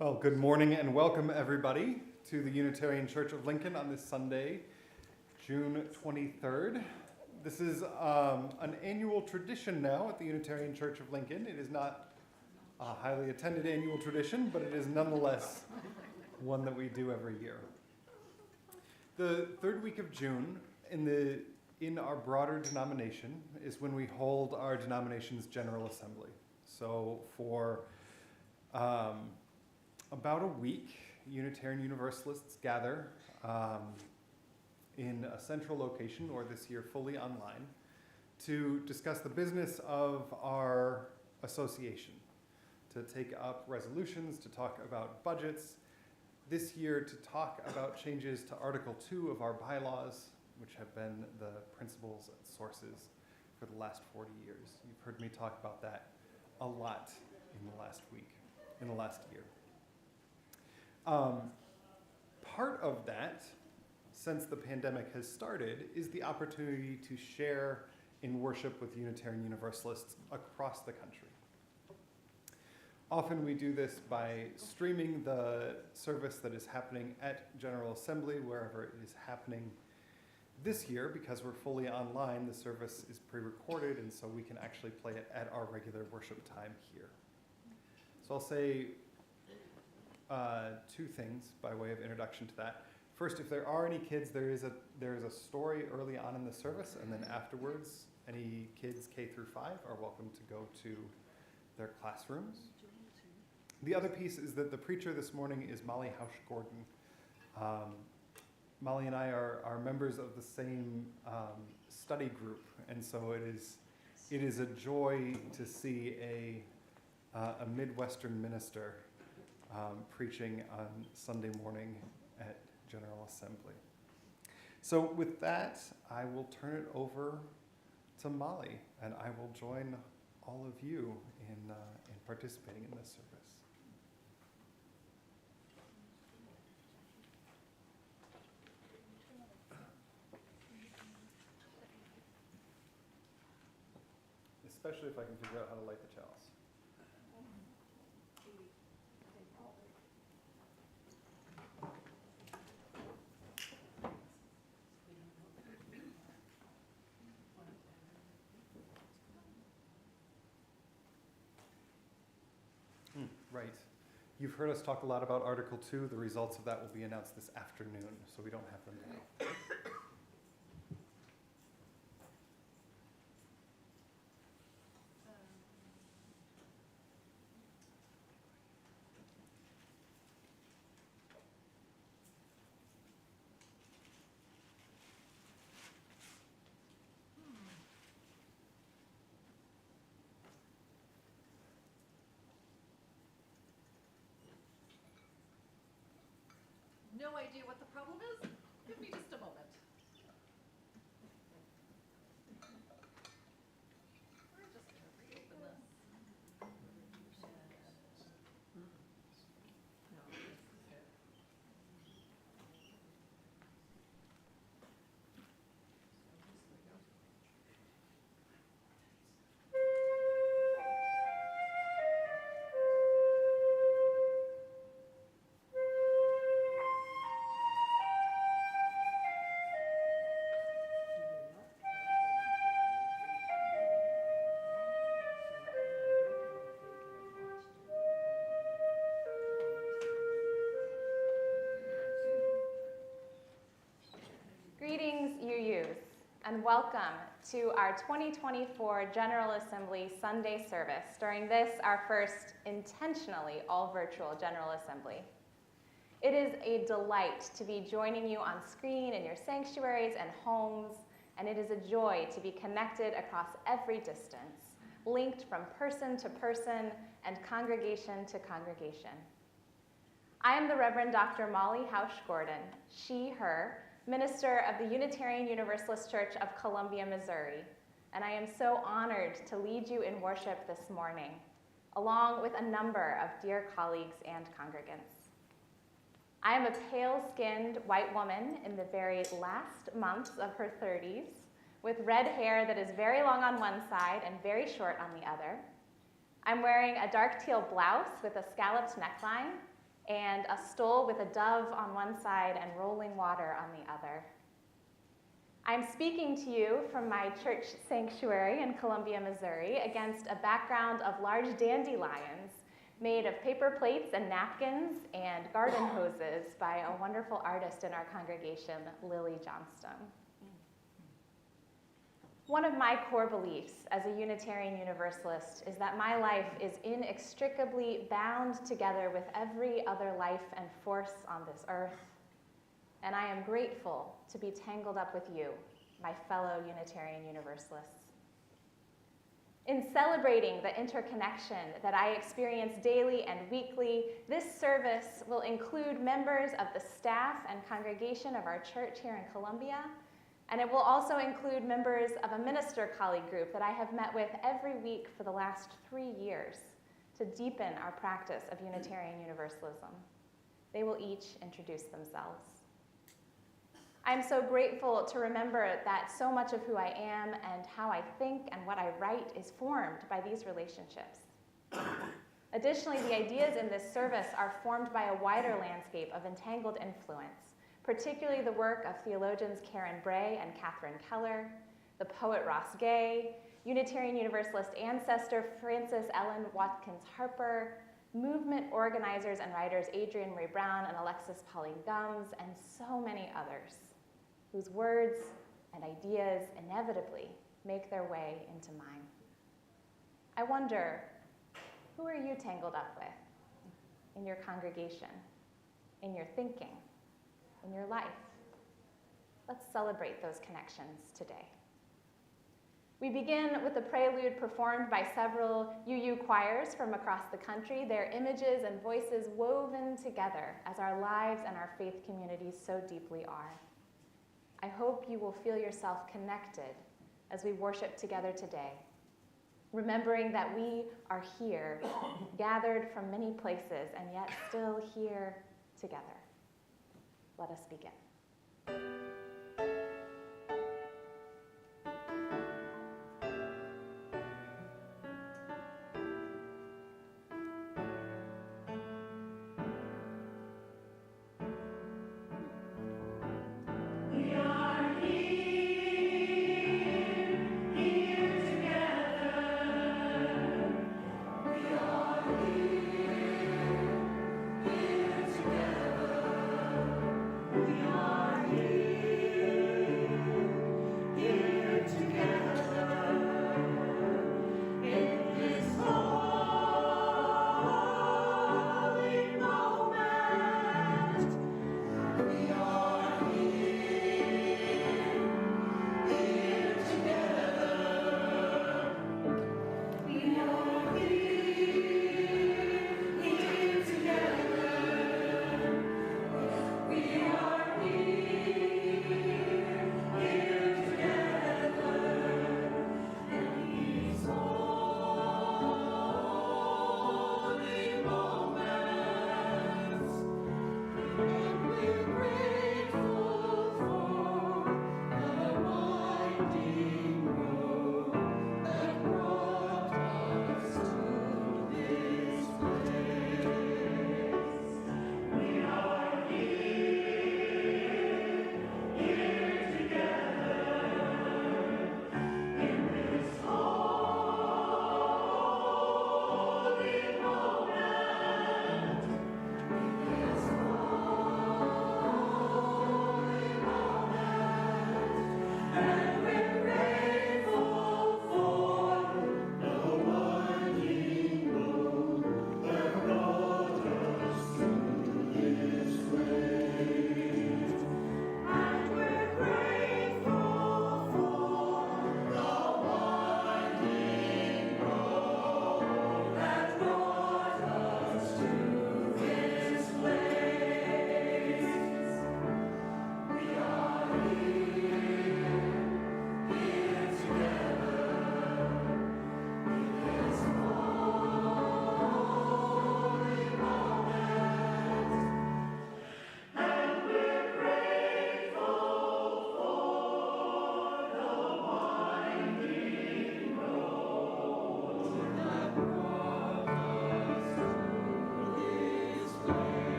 Well, good morning and welcome everybody to the Unitarian Church of Lincoln on this Sunday, June 23rd. This is an annual tradition now at the Unitarian Church of Lincoln. It is not a highly attended annual tradition, but it is nonetheless one that we do every year. The third week of June in our broader denomination is when we hold our denomination's General Assembly. So for about a week, Unitarian Universalists gather in a central location, or this year fully online, to discuss the business of our association, to take up resolutions, to talk about budgets, this year to talk about changes to Article 2 of our bylaws, which have been the principles and sources for the last 40 years. You've heard me talk about that a lot in the last year. Part of that, since the pandemic has started, is the opportunity to share in worship with Unitarian Universalists across the country. Often we do this by streaming the service that is happening at General Assembly, wherever it is happening. This year, because we're fully online, the service is pre-recorded, and so we can actually play it at our regular worship time here. So I'll say two things by way of introduction to that. First, if there are any kids, there is a story early on in the service, and then afterwards, any kids K through 5 are welcome to go to their classrooms. The other piece is that the preacher this morning is Molly Hausch-Gordon. Molly and I are members of the same study group, and so it is a joy to see a Midwestern minister preaching on Sunday morning at General Assembly. So with that, I will turn it over to Molly, and I will join all of you in participating in this service. Especially if I can figure out how to light the chalice. Right. You've heard us talk a lot about Article 2. The results of that will be announced this afternoon, so we don't have them now. No idea what the problem is. Give me just a moment. We're just going to reopen this. Greetings, UUs, and welcome to our 2024 General Assembly Sunday service. During this, our first intentionally all-virtual General Assembly. It is a delight to be joining you on screen in your sanctuaries and homes, and it is a joy to be connected across every distance, linked from person to person and congregation to congregation. I am the Reverend Dr. Molly Hausch-Gordon, she, her, minister of the Unitarian Universalist Church of Columbia, Missouri, and I am so honored to lead you in worship this morning, along with a number of dear colleagues and congregants. I am a pale-skinned white woman in the very last months of her 30s, with red hair that is very long on one side and very short on the other. I'm wearing a dark teal blouse with a scalloped neckline and a stole with a dove on one side and rolling water on the other. I'm speaking to you from my church sanctuary in Columbia, Missouri, against a background of large dandelions made of paper plates and napkins and garden hoses by a wonderful artist in our congregation, Lily Johnstone. One of my core beliefs as a Unitarian Universalist is that my life is inextricably bound together with every other life and force on this earth, and I am grateful to be tangled up with you, my fellow Unitarian Universalists. In celebrating the interconnection that I experience daily and weekly, this service will include members of the staff and congregation of our church here in Columbia, and it will also include members of a minister colleague group that I have met with every week for the last 3 years to deepen our practice of Unitarian Universalism. They will each introduce themselves. I'm so grateful to remember that so much of who I am and how I think and what I write is formed by these relationships. Additionally, the ideas in this service are formed by a wider landscape of entangled influence, particularly the work of theologians Karen Bray and Catherine Keller, the poet Ross Gay, Unitarian Universalist ancestor Frances Ellen Watkins Harper, movement organizers and writers Adrienne Maree Brown and Alexis Pauline Gumbs, and so many others, whose words and ideas inevitably make their way into mine. I wonder, who are you tangled up with in your congregation, in your thinking, in your life? Let's celebrate those connections today. We begin with a prelude performed by several UU choirs from across the country, their images and voices woven together as our lives and our faith communities so deeply are. I hope you will feel yourself connected as we worship together today, remembering that we are here, gathered from many places, and yet still here together. Let us begin. We are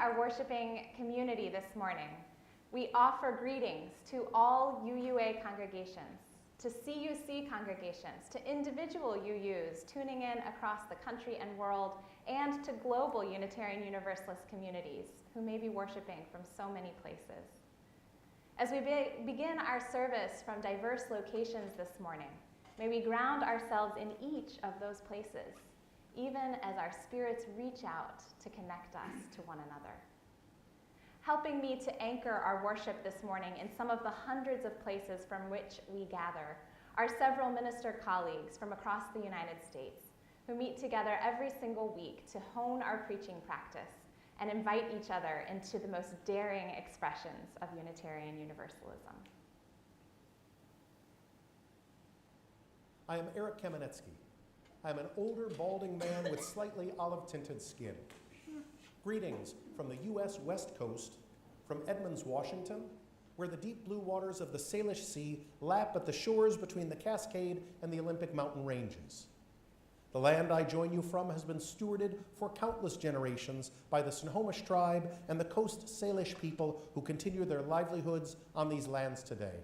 our worshiping community this morning, we offer greetings to all UUA congregations, to CUC congregations, to individual UUs tuning in across the country and world, and to global Unitarian Universalist communities who may be worshiping from so many places. As we begin our service from diverse locations this morning, may we ground ourselves in each of those places, even as our spirits reach out to connect us to one another. Helping me to anchor our worship this morning in some of the hundreds of places from which we gather are several minister colleagues from across the United States who meet together every single week to hone our preaching practice and invite each other into the most daring expressions of Unitarian Universalism. I am Eric Kamenetsky. I'm an older, balding man with slightly olive-tinted skin. Greetings from the U.S. West Coast, from Edmonds, Washington, where the deep blue waters of the Salish Sea lap at the shores between the Cascade and the Olympic mountain ranges. The land I join you from has been stewarded for countless generations by the Snohomish tribe and the Coast Salish people who continue their livelihoods on these lands today.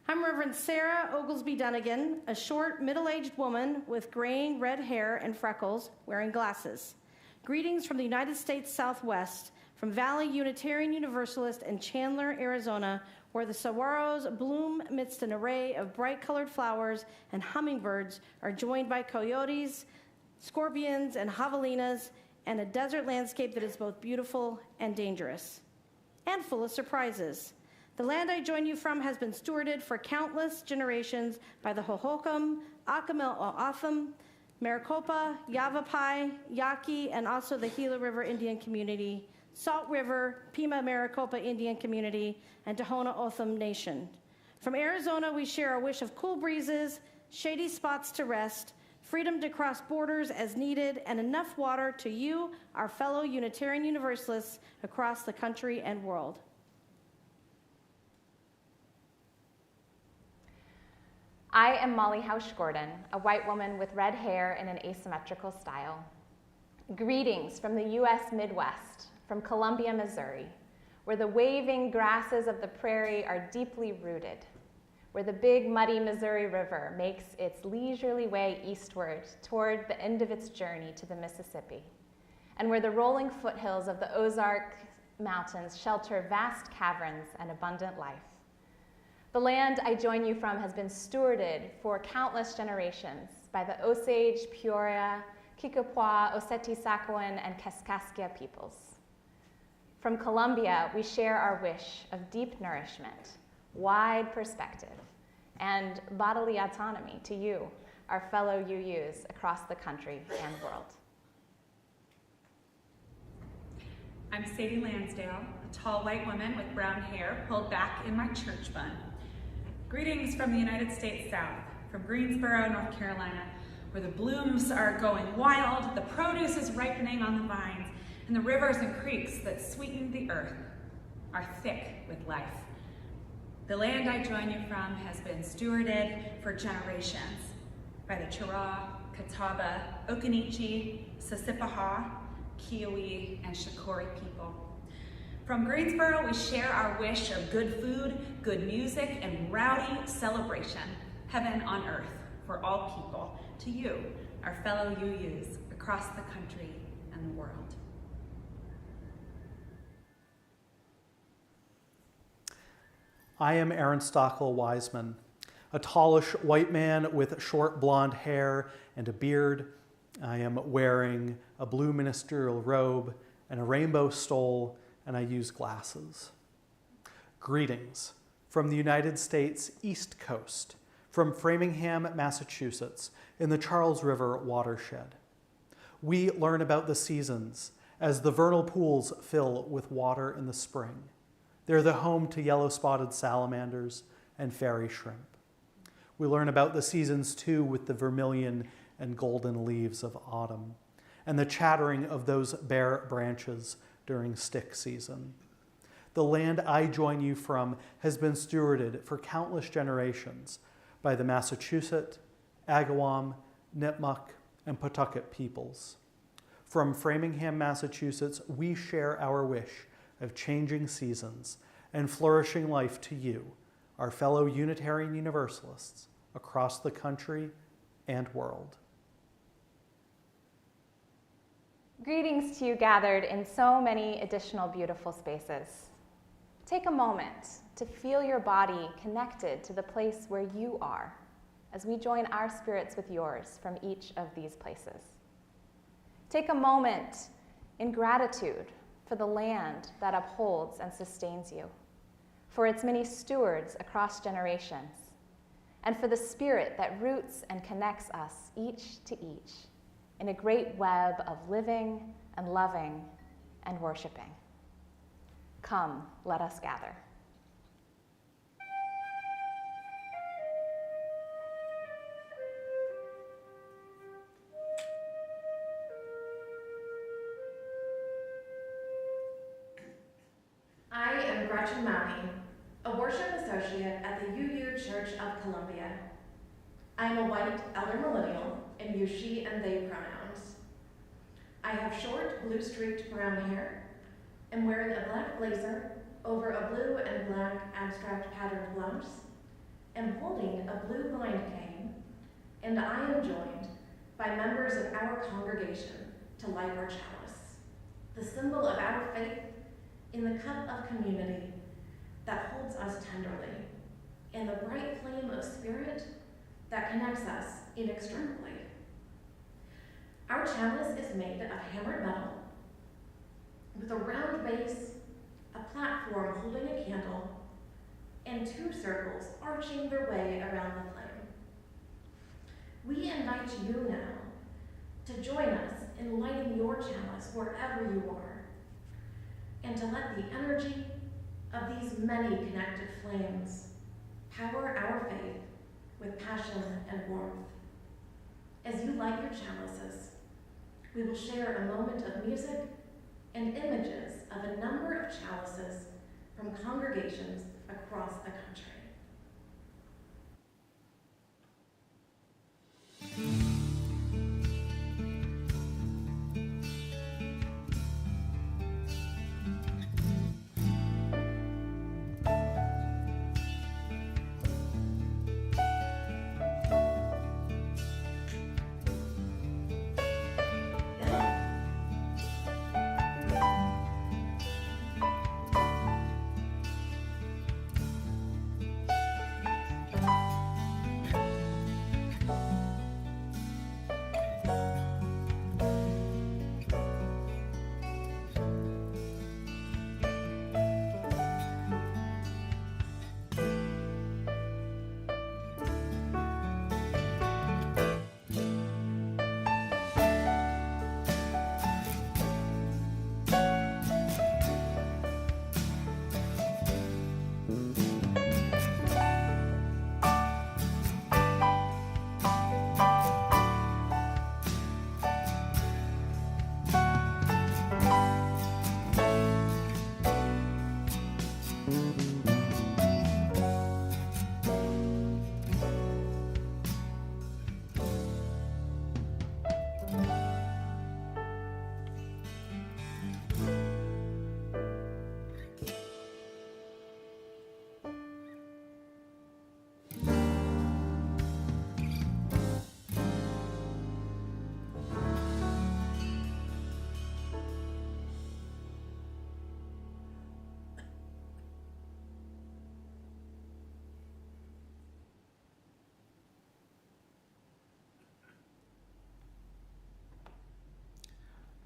I'm Reverend Sarah Oglesby Dunnigan, a short, middle-aged woman with graying red hair and freckles, wearing glasses. Greetings from the United States Southwest, from Valley Unitarian Universalist in Chandler, Arizona, where the saguaros bloom amidst an array of bright-colored flowers and hummingbirds are joined by coyotes, scorpions, and javelinas, and a desert landscape that is both beautiful and dangerous, and full of surprises. The land I join you from has been stewarded for countless generations by the Hohokam, Akimel-O'Atham, Maricopa, Yavapai, Yaqui, and also the Gila River Indian Community, Salt River, Pima Maricopa Indian Community, and Tohono O'odham Nation. From Arizona, we share a wish of cool breezes, shady spots to rest, freedom to cross borders as needed, and enough water to you, our fellow Unitarian Universalists across the country and world. I am Molly Hausch-Gordon, a white woman with red hair in an asymmetrical style. Greetings from the U.S. Midwest, from Columbia, Missouri, where the waving grasses of the prairie are deeply rooted, where the big muddy Missouri River makes its leisurely way eastward toward the end of its journey to the Mississippi, and where the rolling foothills of the Ozark Mountains shelter vast caverns and abundant life. The land I join you from has been stewarded for countless generations by the Osage, Peoria, Kikapwa, Oceti-Sakowin, and Kaskaskia peoples. From Columbia, we share our wish of deep nourishment, wide perspective, and bodily autonomy to you, our fellow UUs across the country and world. I'm Sadie Lansdale, a tall white woman with brown hair pulled back in my church bun. Greetings from the United States South, from Greensboro, North Carolina, where the blooms are going wild, the produce is ripening on the vines, and the rivers and creeks that sweeten the earth are thick with life. The land I join you from has been stewarded for generations by the Chiraw, Catawba, Occaneechi, Sissipahaw, Kiowa, and Shakori people. From Greensboro, we share our wish of good food, good music, and rowdy celebration, heaven on earth for all people, to you, our fellow UUs across the country and the world. I am Aaron Stockel Wiseman, a tallish white man with short blonde hair and a beard. I am wearing a blue ministerial robe and a rainbow stole, and I use glasses. Greetings from the United States East Coast, from Framingham, Massachusetts, in the Charles River watershed. We learn about the seasons as the vernal pools fill with water in the spring. They're the home to yellow-spotted salamanders and fairy shrimp. We learn about the seasons too with the vermilion and golden leaves of autumn and the chattering of those bare branches during stick season. The land I join you from has been stewarded for countless generations by the Massachusetts, Agawam, Nipmuc, and Pawtucket peoples. From Framingham, Massachusetts, we share our wish of changing seasons and flourishing life to you, our fellow Unitarian Universalists across the country and world. Greetings to you gathered in so many additional beautiful spaces. Take a moment to feel your body connected to the place where you are as we join our spirits with yours from each of these places. Take a moment in gratitude for the land that upholds and sustains you, for its many stewards across generations, and for the spirit that roots and connects us each to each in a great web of living and loving and worshiping. Come, let us gather. I am Gretchen Mauney, a worship associate at the UU Church of Columbia. I am a white elder millennial and use she and they pronouns. I have short, blue-streaked brown hair, am wearing a black blazer over a blue and black abstract patterned blouse, am holding a blue vine cane, and I am joined by members of our congregation to light our chalice, the symbol of our faith in the cup of community that holds us tenderly, and the bright flame of spirit that connects us inextricably. Our chalice is made of hammered metal, with a round base, a platform holding a candle, and two circles arching their way around the flame. We invite you now to join us in lighting your chalice wherever you are, and to let the energy of these many connected flames power our faith with passion and warmth. As you light your chalices, we will share a moment of music and images of a number of chalices from congregations across the country.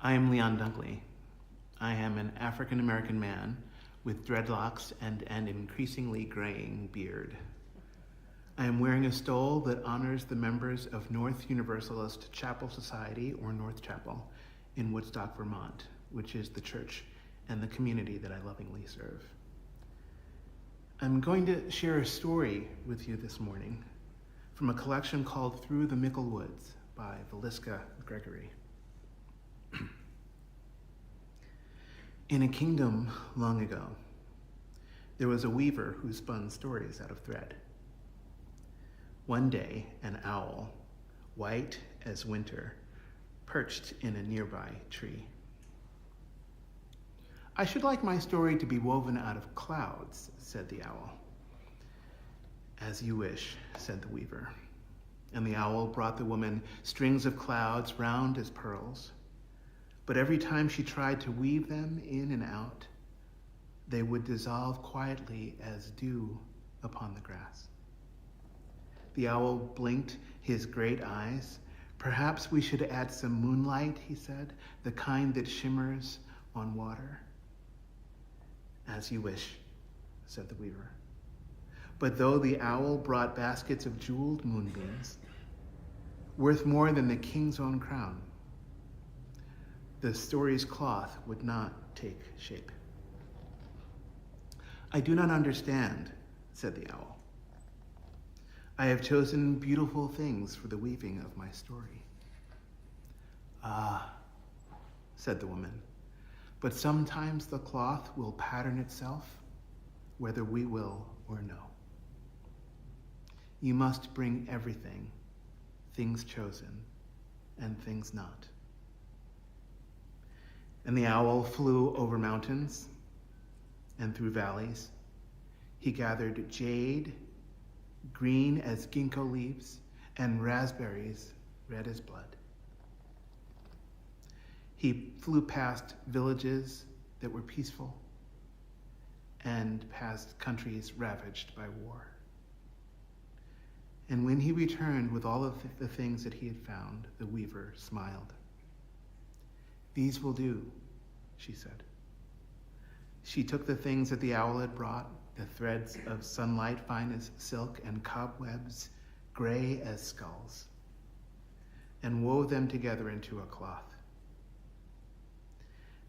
I am Leon Dunkley. I am an African-American man with dreadlocks and an increasingly graying beard. I am wearing a stole that honors the members of North Universalist Chapel Society, or North Chapel, in Woodstock, Vermont, which is the church and the community that I lovingly serve. I'm going to share a story with you this morning from a collection called Through the Mickle Woods by Villisca Gregory. In a kingdom long ago, there was a weaver who spun stories out of thread. One day, an owl, white as winter, perched in a nearby tree. I should like my story to be woven out of clouds, said the owl. As you wish, said the weaver. And the owl brought the woman strings of clouds round as pearls. But every time she tried to weave them in and out, they would dissolve quietly as dew upon the grass. The owl blinked his great eyes. Perhaps we should add some moonlight, he said, the kind that shimmers on water. As you wish, said the weaver. But though the owl brought baskets of jeweled moonbeams, worth more than the king's own crown, the story's cloth would not take shape. I do not understand, said the owl. I have chosen beautiful things for the weaving of my story. Ah, said the woman, but sometimes the cloth will pattern itself, whether we will or no. You must bring everything, things chosen and things not. And the owl flew over mountains and through valleys. He gathered jade, green as ginkgo leaves, and raspberries red as blood. He flew past villages that were peaceful and past countries ravaged by war. And when he returned with all of the things that he had found, the weaver smiled. These will do, she said. She took the things that the owl had brought, the threads of sunlight fine as silk and cobwebs gray as skulls, and wove them together into a cloth.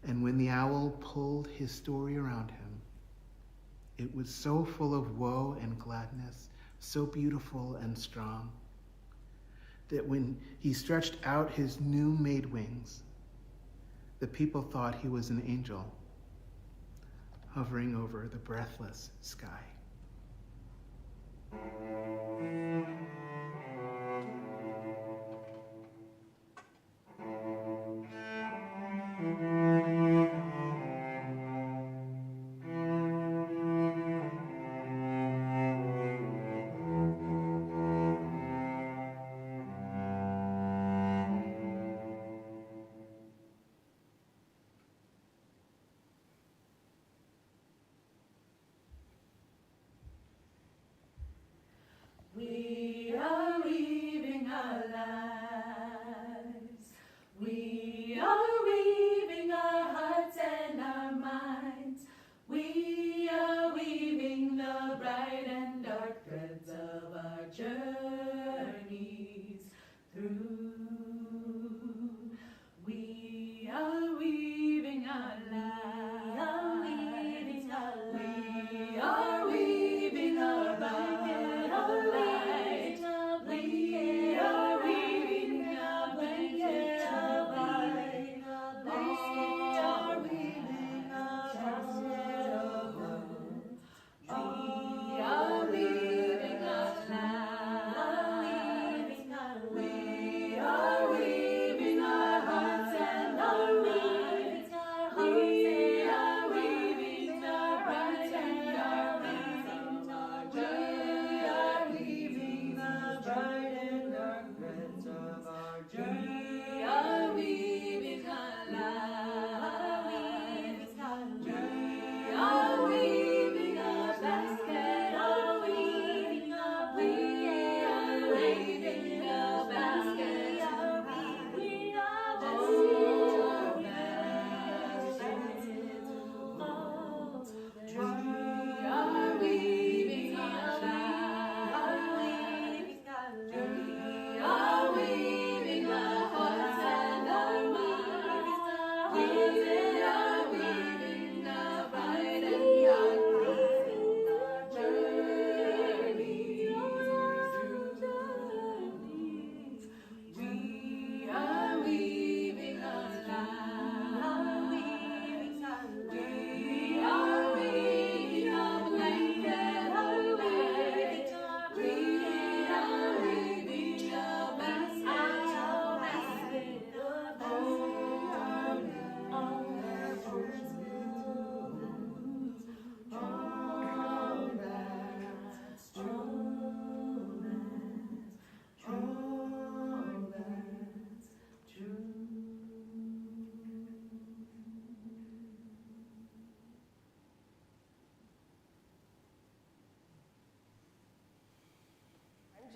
And when the owl pulled his story around him, it was so full of woe and gladness, so beautiful and strong, that when he stretched out his new-made wings, the people thought he was an angel hovering over the breathless sky. We are weaving our lives. We are weaving our hearts and our minds. We are weaving the bright and dark threads of our journeys through. We are weaving our lives. We are weaving our lives. We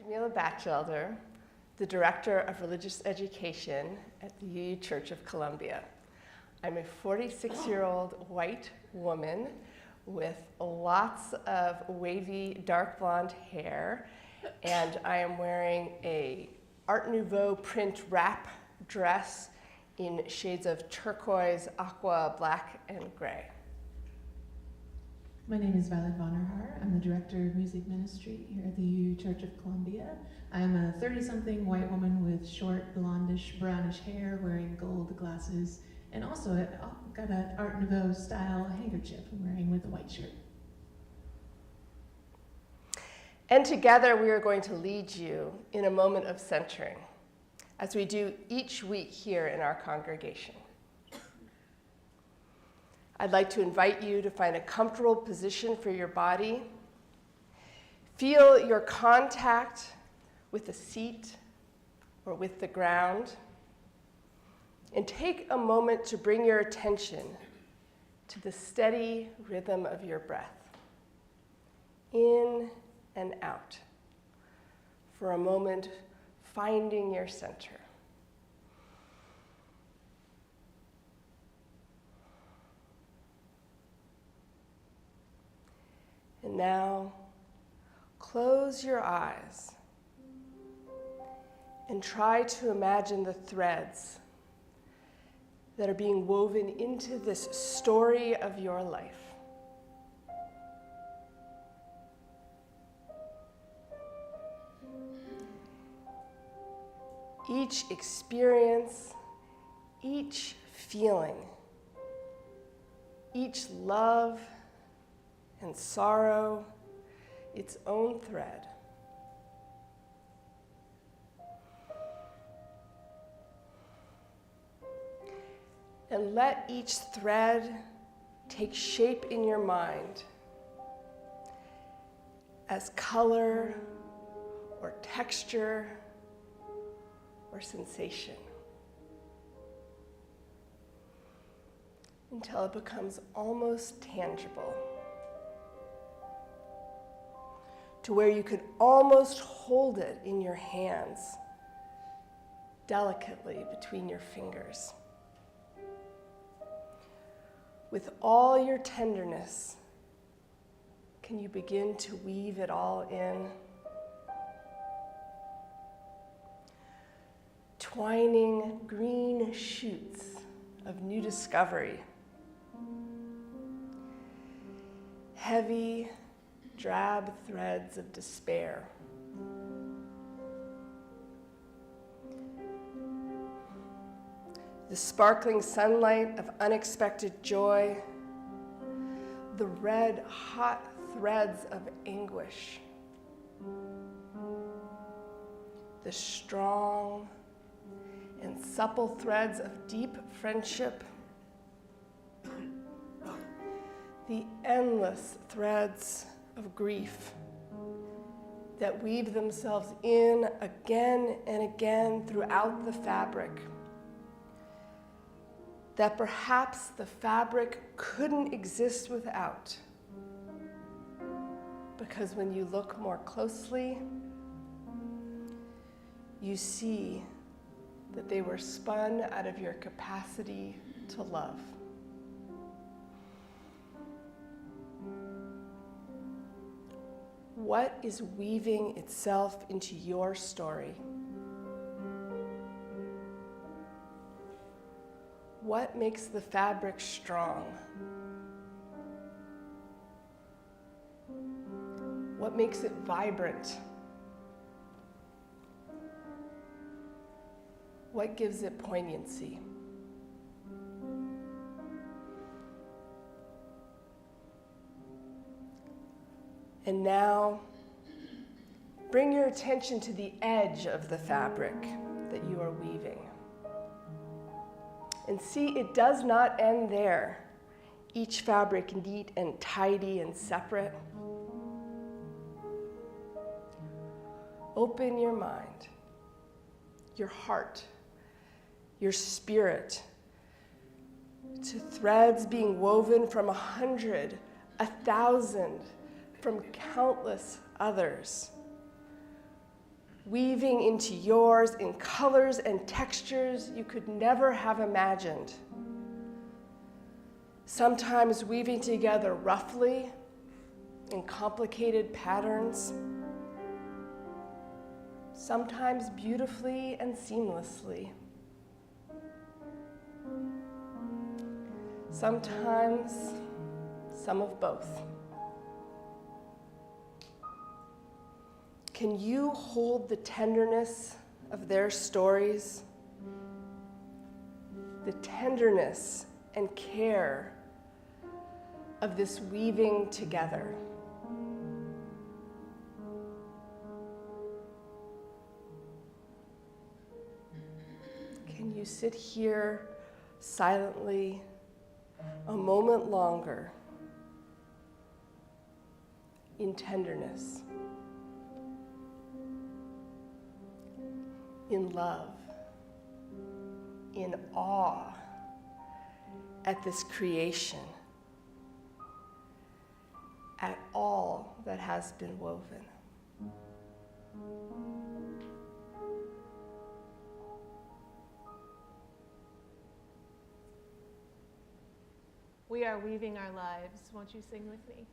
Camila Batchelder, the Director of Religious Education at the UU Church of Columbia. I'm a 46-year-old white woman with lots of wavy dark blonde hair, and I am wearing a Art Nouveau print wrap dress in shades of turquoise, aqua, black, and gray. My name is Violet Vonnerhaar. I'm the Director of Music Ministry here at the UU Church of Columbia. I'm a 30-something white woman with short, blondish, brownish hair, wearing gold glasses, and also got an Art Nouveau style handkerchief I'm wearing with a white shirt. And together we are going to lead you in a moment of centering, as we do each week here in our congregation. I'd like to invite you to find a comfortable position for your body. Feel your contact with the seat or with the ground. And take a moment to bring your attention to the steady rhythm of your breath, in and out. For a moment, finding your center. And now, close your eyes and try to imagine the threads that are being woven into this story of your life. Each experience, each feeling, each love and sorrow, its own thread. And let each thread take shape in your mind as color or texture or sensation, until it becomes almost tangible, to where you could almost hold it in your hands, delicately between your fingers. With all your tenderness, can you begin to weave it all in? Twining green shoots of new discovery. Heavy, drab threads of despair. The sparkling sunlight of unexpected joy. The red, hot threads of anguish. The strong and supple threads of deep friendship. The endless threads of grief that weave themselves in again and again throughout the fabric, that perhaps the fabric couldn't exist without, because when you look more closely, you see that they were spun out of your capacity to love. What is weaving itself into your story? What makes the fabric strong? What makes it vibrant? What gives it poignancy? And now, bring your attention to the edge of the fabric that you are weaving. And see, it does not end there. Each fabric neat and tidy and separate. Open your mind, your heart, your spirit to threads being woven from 100, 1,000, from countless others weaving into yours in colors and textures you could never have imagined. Sometimes weaving together roughly in complicated patterns, sometimes beautifully and seamlessly. Sometimes some of both. Can you hold the tenderness of their stories? The tenderness and care of this weaving together? Can you sit here silently a moment longer in tenderness, in love, in awe at this creation, at all that has been woven? We are weaving our lives. Won't you sing with me?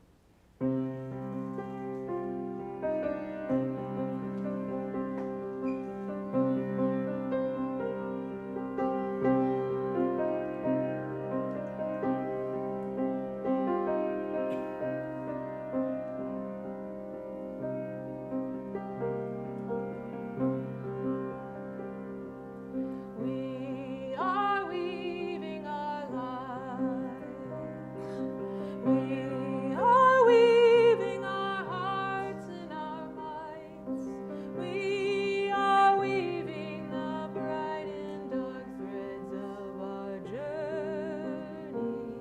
We are weaving our lives. We are weaving our hearts and our minds. We are weaving the bright and dark threads of our journeys through.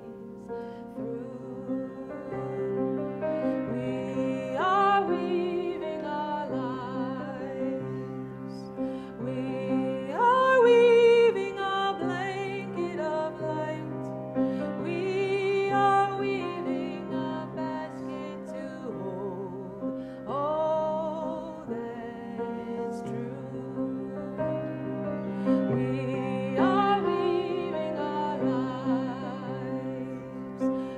We are weaving our lives. We are weaving a blanket of light. We are weaving a basket to hold all that's true. We are weaving our lives.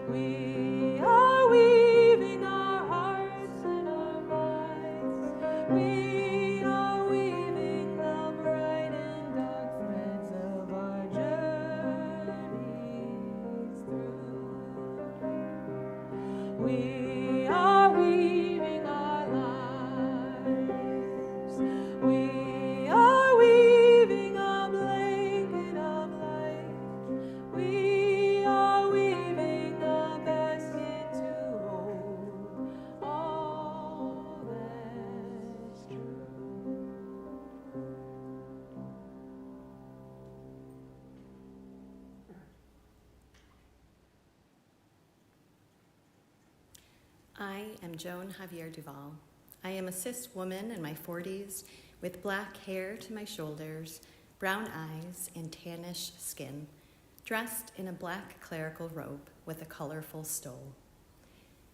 We are weaving our hearts and our minds. We are weaving the bright and dark threads of our journeys through. We are weaving our lives. We are weaving a blanket of light. We are weaving a basket to hold all that's true. I am Joan Javier Duval. I am a cis woman in my 40s with black hair to my shoulders, brown eyes, and tannish skin, dressed in a black clerical robe with a colorful stole.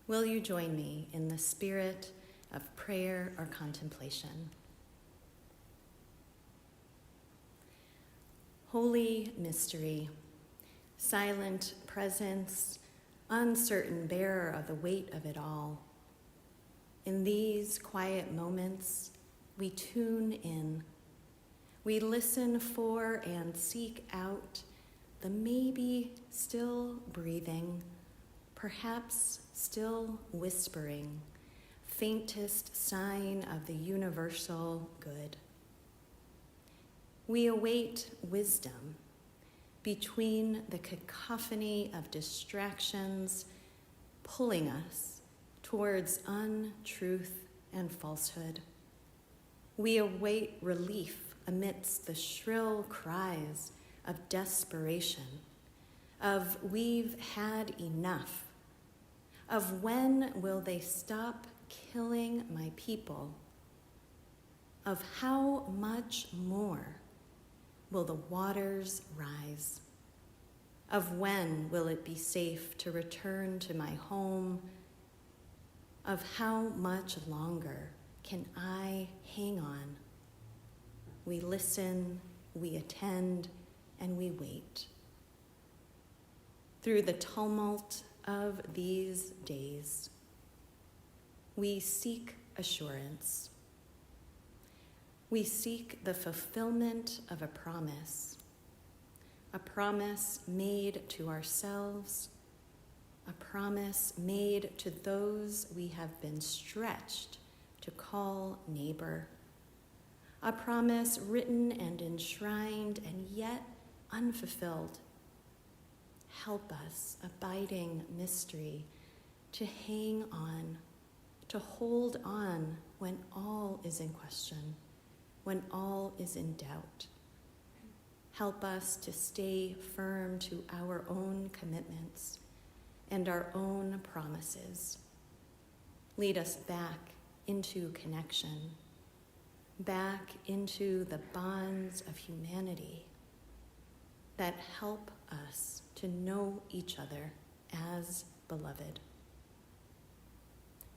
Will you join me in the spirit of prayer or contemplation? Holy mystery, silent presence, uncertain bearer of the weight of it all. In these quiet moments, we tune in. We listen for and seek out the maybe still breathing, perhaps still whispering, faintest sign of the universal good. We await wisdom between the cacophony of distractions pulling us towards untruth and falsehood. We await relief amidst the shrill cries of desperation, of we've had enough, of when will they stop killing my people, of how much more will the waters rise, of when will it be safe to return to my home, of how much longer can I hang on we listen, we attend, and we wait. Through the tumult of these days, we seek assurance. We seek the fulfillment of a promise made to ourselves, a promise made to those we have been stretched to call neighbor, a promise written and enshrined and yet unfulfilled. Help us, abiding mystery, to hang on, to hold on when all is in question, when all is in doubt. Help us to stay firm to our own commitments and our own promises. Lead us back into connection, back into the bonds of humanity that help us to know each other as beloved.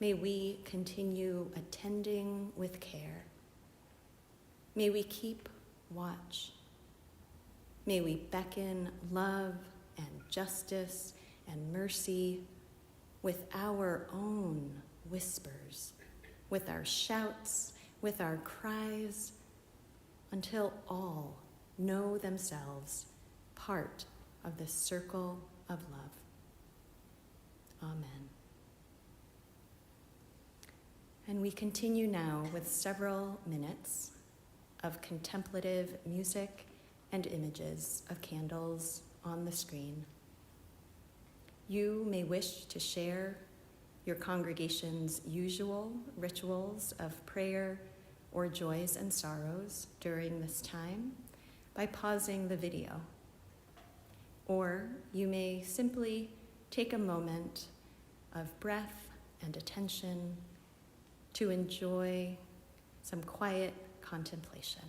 May we continue attending with care. May we keep watch. May we beckon love and justice and mercy with our own whispers, with our shouts, with our cries, until all know themselves part of the circle of love. Amen. And we continue now with several minutes of contemplative music and images of candles on the screen. You may wish to share your congregation's usual rituals of prayer or joys and sorrows during this time by pausing the video. Or you may simply take a moment of breath and attention to enjoy some quiet contemplation.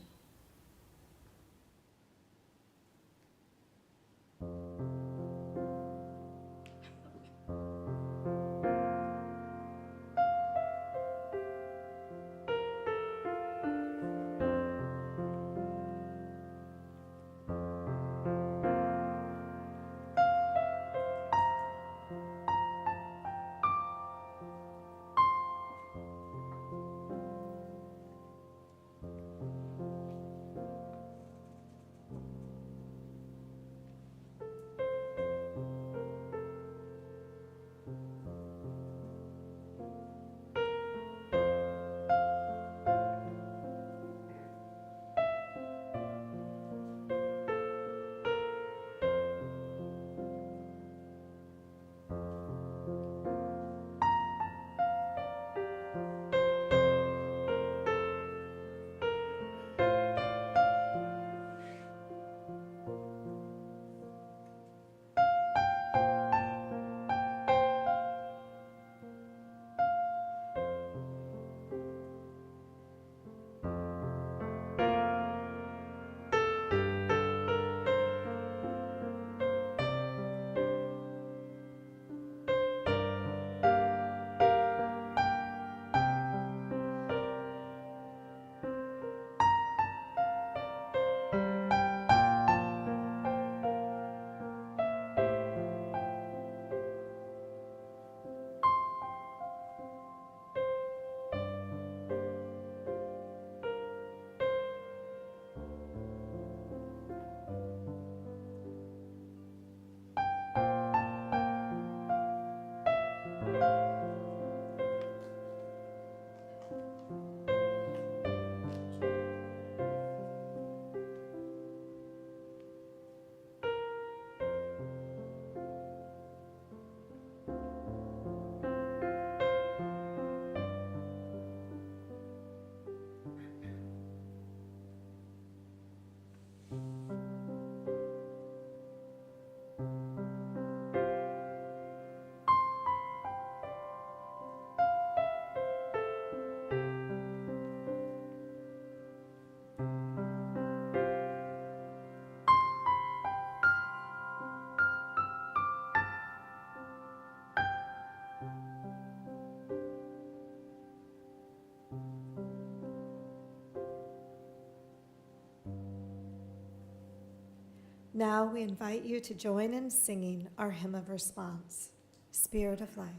Now we invite you to join in singing our hymn of response, Spirit of Life.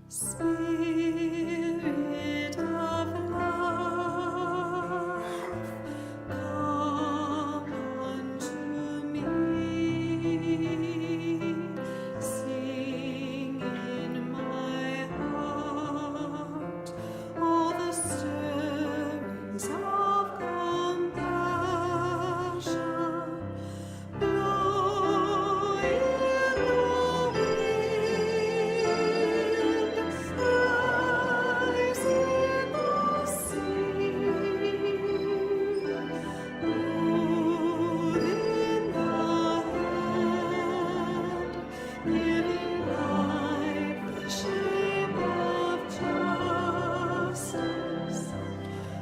Spirit of life, come unto me. Sing in my heart all the stirrings of compassion. Blow in the wind, rise in the sea, move in the hand, giving life the shape of justice.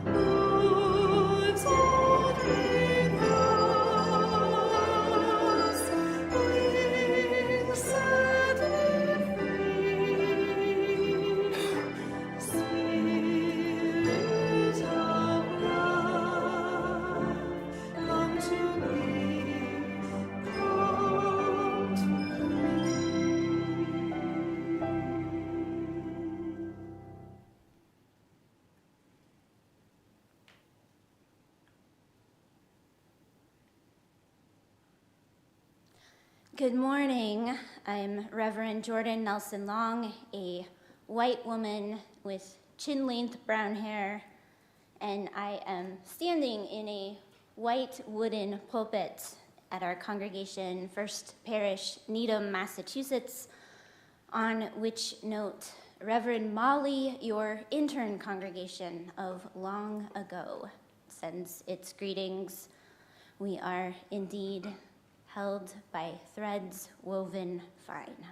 Moves on with us, wings set me free. Spirit of love, come to me, come to me. Good morning. I'm Reverend Jordan Nelson Long, a white woman with chin-length brown hair, and I am standing in a white wooden pulpit at our congregation, First Parish, Needham, Massachusetts, on which note Reverend Molly, your intern congregation of long ago, sends its greetings. We are indeed held by threads woven fine.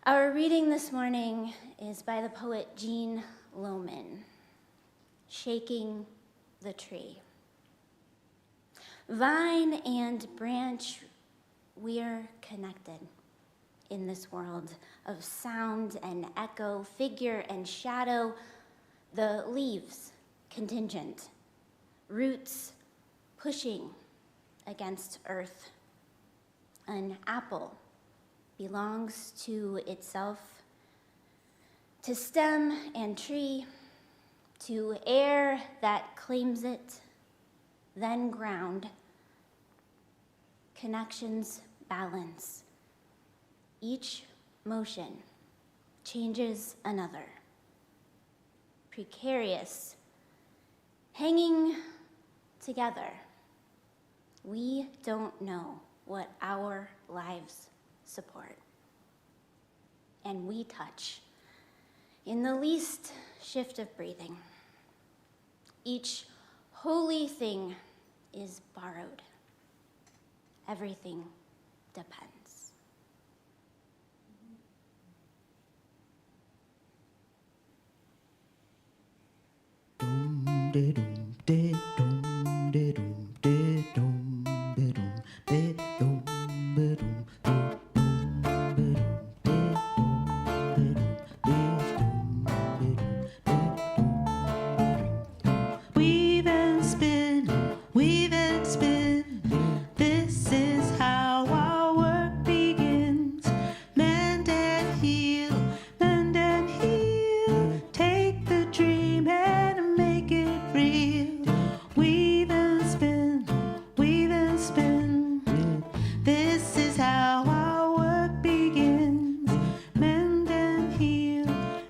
Our reading this morning is by the poet Jean Lohman, Shaking the Tree. Vine and branch, we're connected in this world of sound and echo, figure and shadow, the leaves contingent, roots pushing against earth. An apple belongs to itself, to stem and tree, to air that claims it, then ground. Connections balance. Each motion changes another. Precarious, hanging together. We don't know what our lives support. And we touch in the least shift of breathing. Each holy thing is borrowed. Everything depends. Weave and spin, weave and spin. This is how our work begins. Mend and heal, mend and heal. Take the dream and make it real. Weave and spin, weave and spin. This is how our work begins. Mend and heal,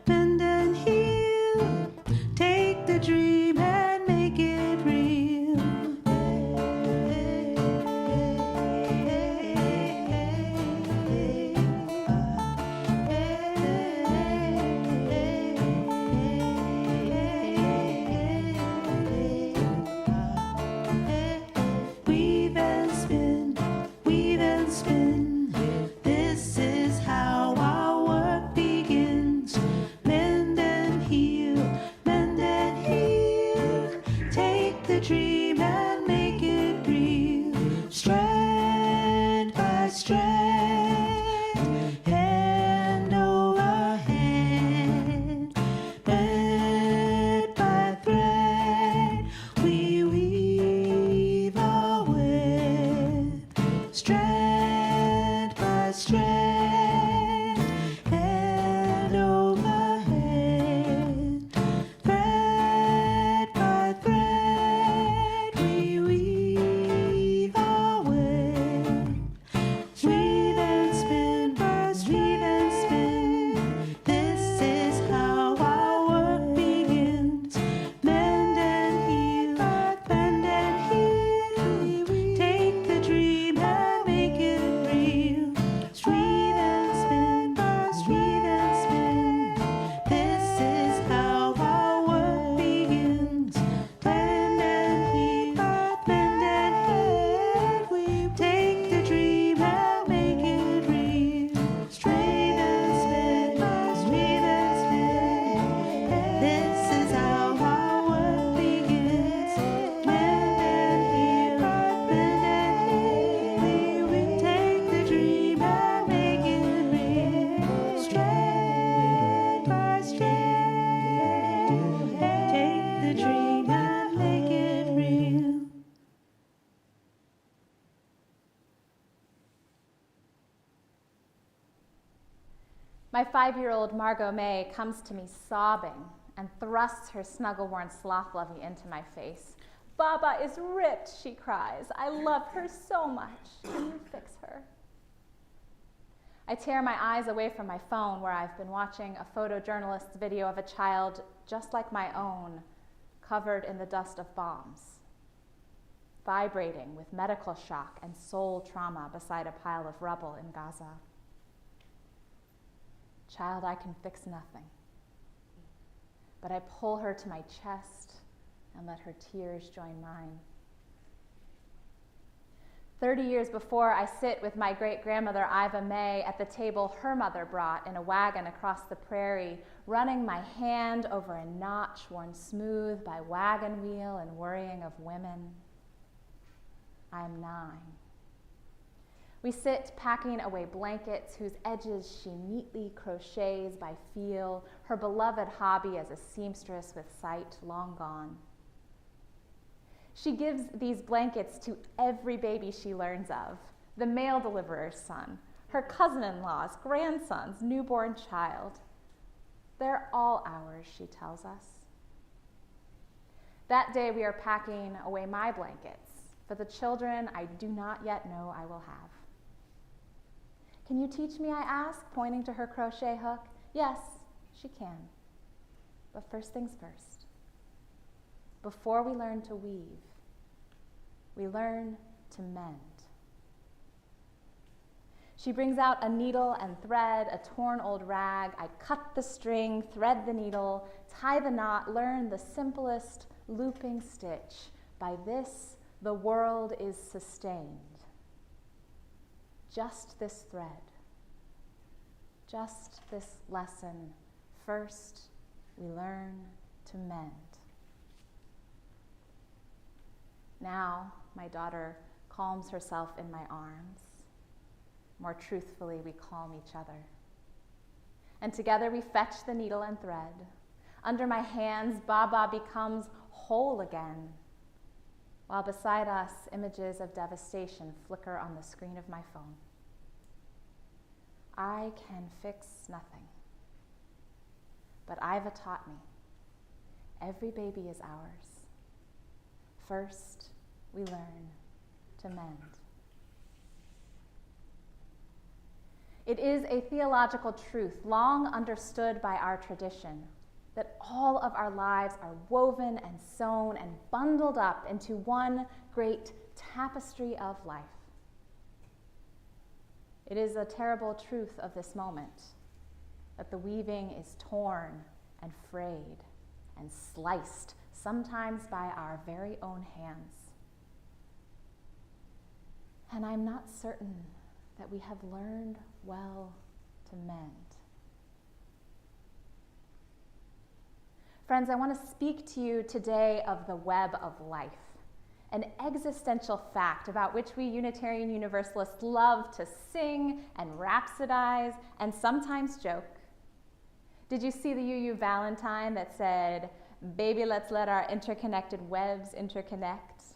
mend and heal. Take the dream and make it real. Weave and spin, weave and spin. This is how our work begins. Mend and heal, mend and heal. Take the dream and make it real. Strand by strand. My 5-year-old Margot May comes to me sobbing and thrusts her snuggle-worn sloth lovey into my face. "Baba is ripped," she cries. "I love her so much. Can you fix her?" I tear my eyes away from my phone, where I've been watching a photojournalist's video of a child just like my own, covered in the dust of bombs, vibrating with medical shock and soul trauma beside a pile of rubble in Gaza. Child, I can fix nothing. But I pull her to my chest and let her tears join mine. 30 years before, I sit with my great-grandmother Iva May at the table her mother brought in a wagon across the prairie, running my hand over a notch worn smooth by wagon wheel and worrying of women. I am 9. We sit packing away blankets whose edges she neatly crochets by feel, her beloved hobby as a seamstress with sight long gone. She gives these blankets to every baby she learns of, the mail deliverer's son, her cousin-in-law's grandson's newborn child. They're all ours, she tells us. That day we are packing away my blankets for the children I do not yet know I will have. "Can you teach me?" I ask, pointing to her crochet hook. Yes, she can. But first things first. Before we learn to weave, we learn to mend. She brings out a needle and thread, a torn old rag. I cut the string, thread the needle, tie the knot, learn the simplest looping stitch. By this, the world is sustained. Just this thread, just this lesson. First, we learn to mend. Now, my daughter calms herself in my arms. More truthfully, we calm each other. And together we fetch the needle and thread. Under my hands, Baba becomes whole again, while beside us, images of devastation flicker on the screen of my phone. I can fix nothing, but Iva taught me, every baby is ours. First, we learn to mend. It is a theological truth long understood by our tradition that all of our lives are woven and sewn and bundled up into one great tapestry of life. It is a terrible truth of this moment that the weaving is torn and frayed and sliced, sometimes by our very own hands. And I'm not certain that we have learned well to mend. Friends, I want to speak to you today of the web of life, an existential fact about which we Unitarian Universalists love to sing and rhapsodize and sometimes joke. Did you see the UU Valentine that said, "Baby, let's let our interconnected webs interconnect"?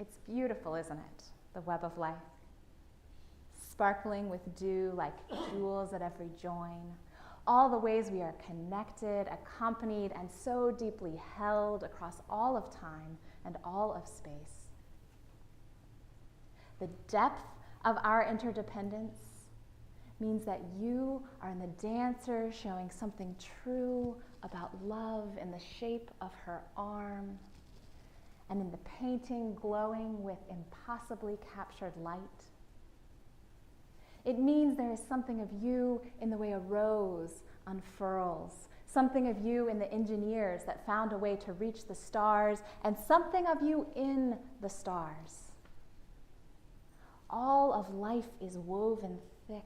It's beautiful, isn't it? The web of life. Sparkling with dew like jewels at every join. All the ways we are connected, accompanied, and so deeply held across all of time and all of space. The depth of our interdependence means that you are in the dancer showing something true about love in the shape of her arm, and in the painting glowing with impossibly captured light. It means there is something of you in the way a rose unfurls, something of you in the engineers that found a way to reach the stars, and something of you in the stars. All of life is woven thick,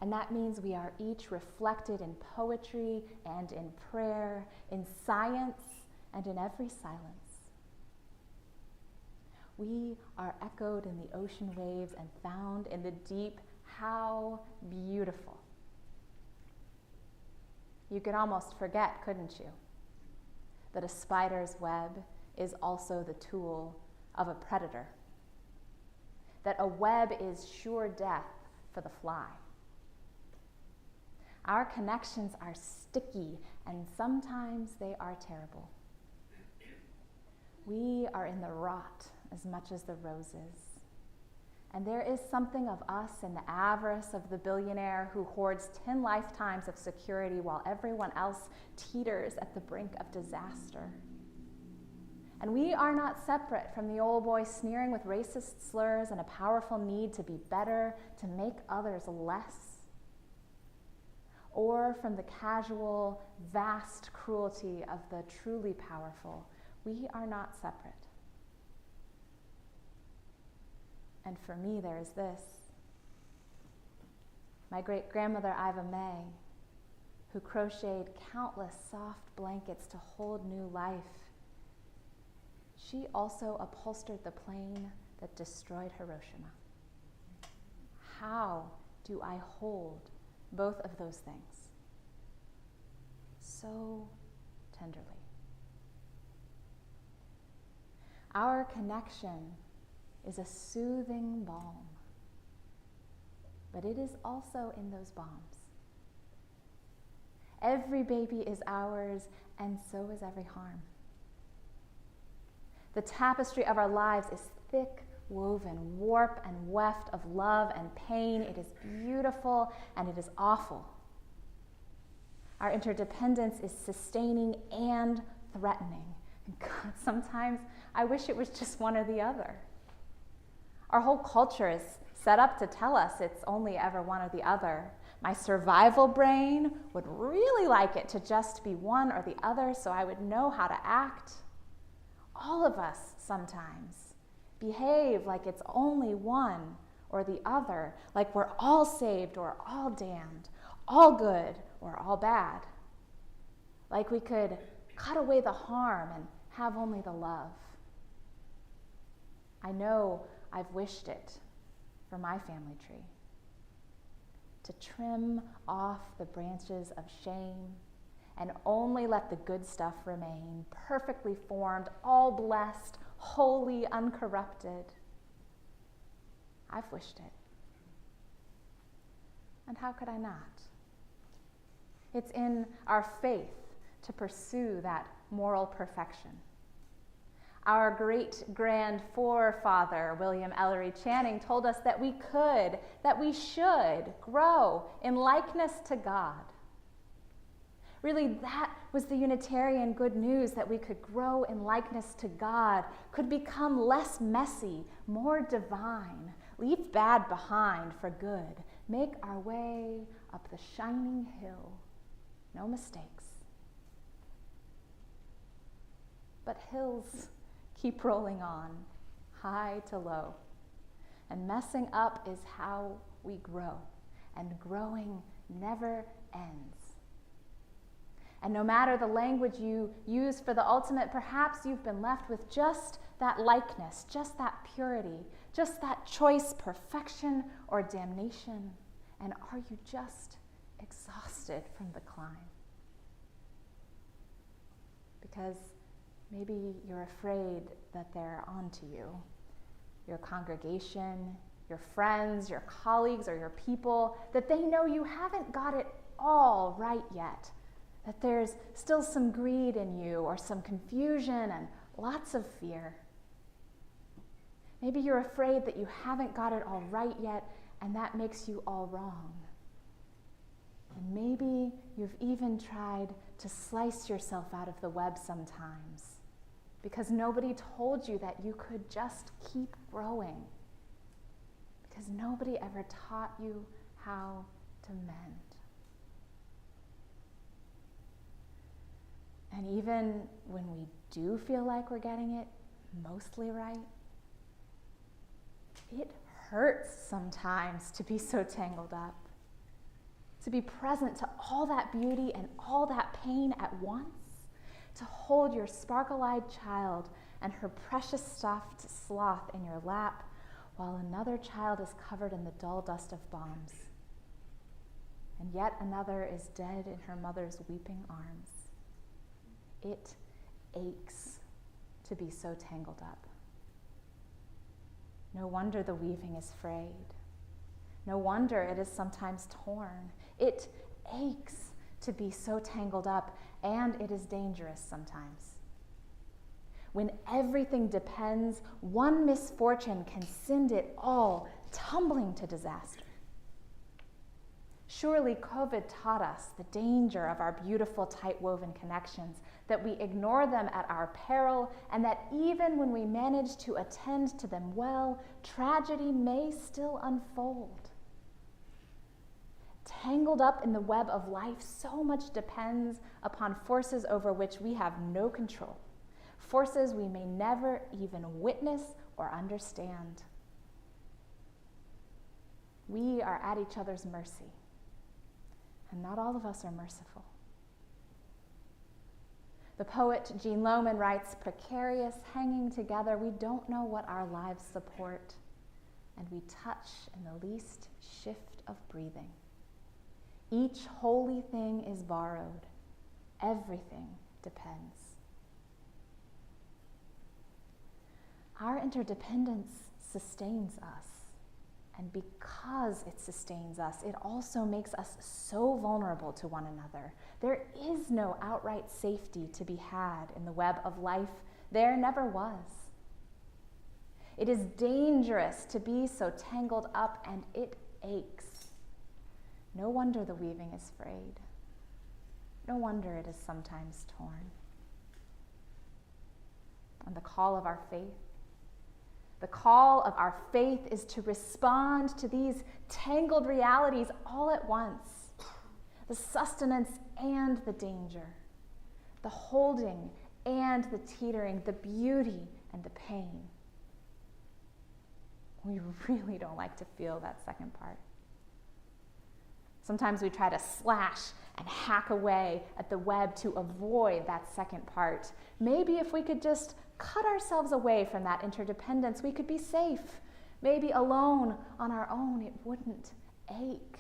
and that means we are each reflected in poetry and in prayer, in science and in every silence. We are echoed in the ocean waves and found in the deep. How beautiful. You could almost forget, couldn't you, that a spider's web is also the tool of a predator, that a web is sure death for the fly. Our connections are sticky, and sometimes they are terrible. We are in the rot as much as the roses. And there is something of us in the avarice of the billionaire who hoards 10 lifetimes of security while everyone else teeters at the brink of disaster. And we are not separate from the old boy sneering with racist slurs and a powerful need to be better, to make others less, or from the casual, vast cruelty of the truly powerful. We are not separate. And for me, there is this. My great-grandmother, Iva May, who crocheted countless soft blankets to hold new life, she also upholstered the plane that destroyed Hiroshima. How do I hold both of those things so tenderly? Our connection is a soothing balm, but it is also in those bombs. Every baby is ours, and so is every harm. The tapestry of our lives is thick, woven, warp and weft of love and pain. It is beautiful and it is awful. Our interdependence is sustaining and threatening. And God, sometimes I wish it was just one or the other. Our whole culture is set up to tell us it's only ever one or the other. My survival brain would really like it to just be one or the other so I would know how to act. All of us sometimes behave like it's only one or the other, like we're all saved or all damned, all good or all bad. Like we could cut away the harm and have only the love. I know I've wished it for my family tree. To trim off the branches of shame and only let the good stuff remain, perfectly formed, all blessed, wholly uncorrupted. I've wished it. And how could I not? It's in our faith to pursue that moral perfection. Our great-grand forefather, William Ellery Channing, told us that we could, that we should grow in likeness to God. Really, that was the Unitarian good news, that we could grow in likeness to God, could become less messy, more divine, leave bad behind for good, make our way up the shining hill, no mistakes. But hills keep rolling on, high to low, and messing up is how we grow, and growing never ends. And no matter the language you use for the ultimate, perhaps you've been left with just that likeness, just that purity, just that choice, perfection or damnation. And are you just exhausted from the climb? Because maybe you're afraid that they're onto you. Your congregation, your friends, your colleagues, or your people, that they know you haven't got it all right yet. That there's still some greed in you, or some confusion and lots of fear. Maybe you're afraid that you haven't got it all right yet, and that makes you all wrong. And maybe you've even tried to slice yourself out of the web sometimes, because nobody told you that you could just keep growing, because nobody ever taught you how to mend. And even when we do feel like we're getting it mostly right, it hurts sometimes to be so tangled up, to be present to all that beauty and all that pain at once, to hold your sparkle-eyed child and her precious stuffed sloth in your lap while another child is covered in the dull dust of bombs, and yet another is dead in her mother's weeping arms. It aches to be so tangled up. No wonder the weaving is frayed. No wonder it is sometimes torn. It aches to be so tangled up, and it is dangerous sometimes. When everything depends, one misfortune can send it all tumbling to disaster. Surely COVID taught us the danger of our beautiful, tight-woven connections, that we ignore them at our peril, and that even when we manage to attend to them well, tragedy may still unfold. Tangled up in the web of life, so much depends upon forces over which we have no control, forces we may never even witness or understand. We are at each other's mercy, and not all of us are merciful. The poet Jean Lohman writes, "Precarious, hanging together, we don't know what our lives support, and we touch in the least shift of breathing. Each holy thing is borrowed. Everything depends." Our interdependence sustains us. And because it sustains us, it also makes us so vulnerable to one another. There is no outright safety to be had in the web of life. There never was. It is dangerous to be so tangled up, and it aches. No wonder the weaving is frayed. No wonder it is sometimes torn. And the call of our faith is to respond to these tangled realities all at once. The sustenance and the danger, the holding and the teetering, the beauty and the pain. We really don't like to feel that second part. Sometimes we try to slash and hack away at the web to avoid that second part. Maybe if we could just cut ourselves away from that interdependence, we could be safe. Maybe alone on our own, it wouldn't ache.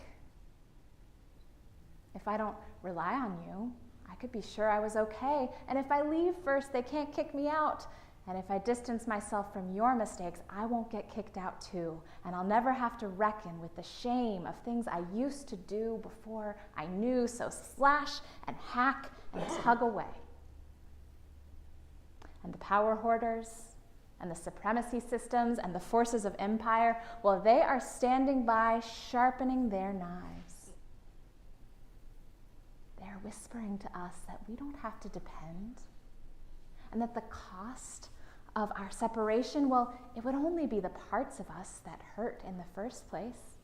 If I don't rely on you, I could be sure I was okay. And if I leave first, they can't kick me out. And if I distance myself from your mistakes, I won't get kicked out too. And I'll never have to reckon with the shame of things I used to do before I knew. So slash and hack and tug away. And the power hoarders and the supremacy systems and the forces of empire, well, they are standing by, sharpening their knives. They're whispering to us that we don't have to depend, and that the cost of our separation, well, it would only be the parts of us that hurt in the first place.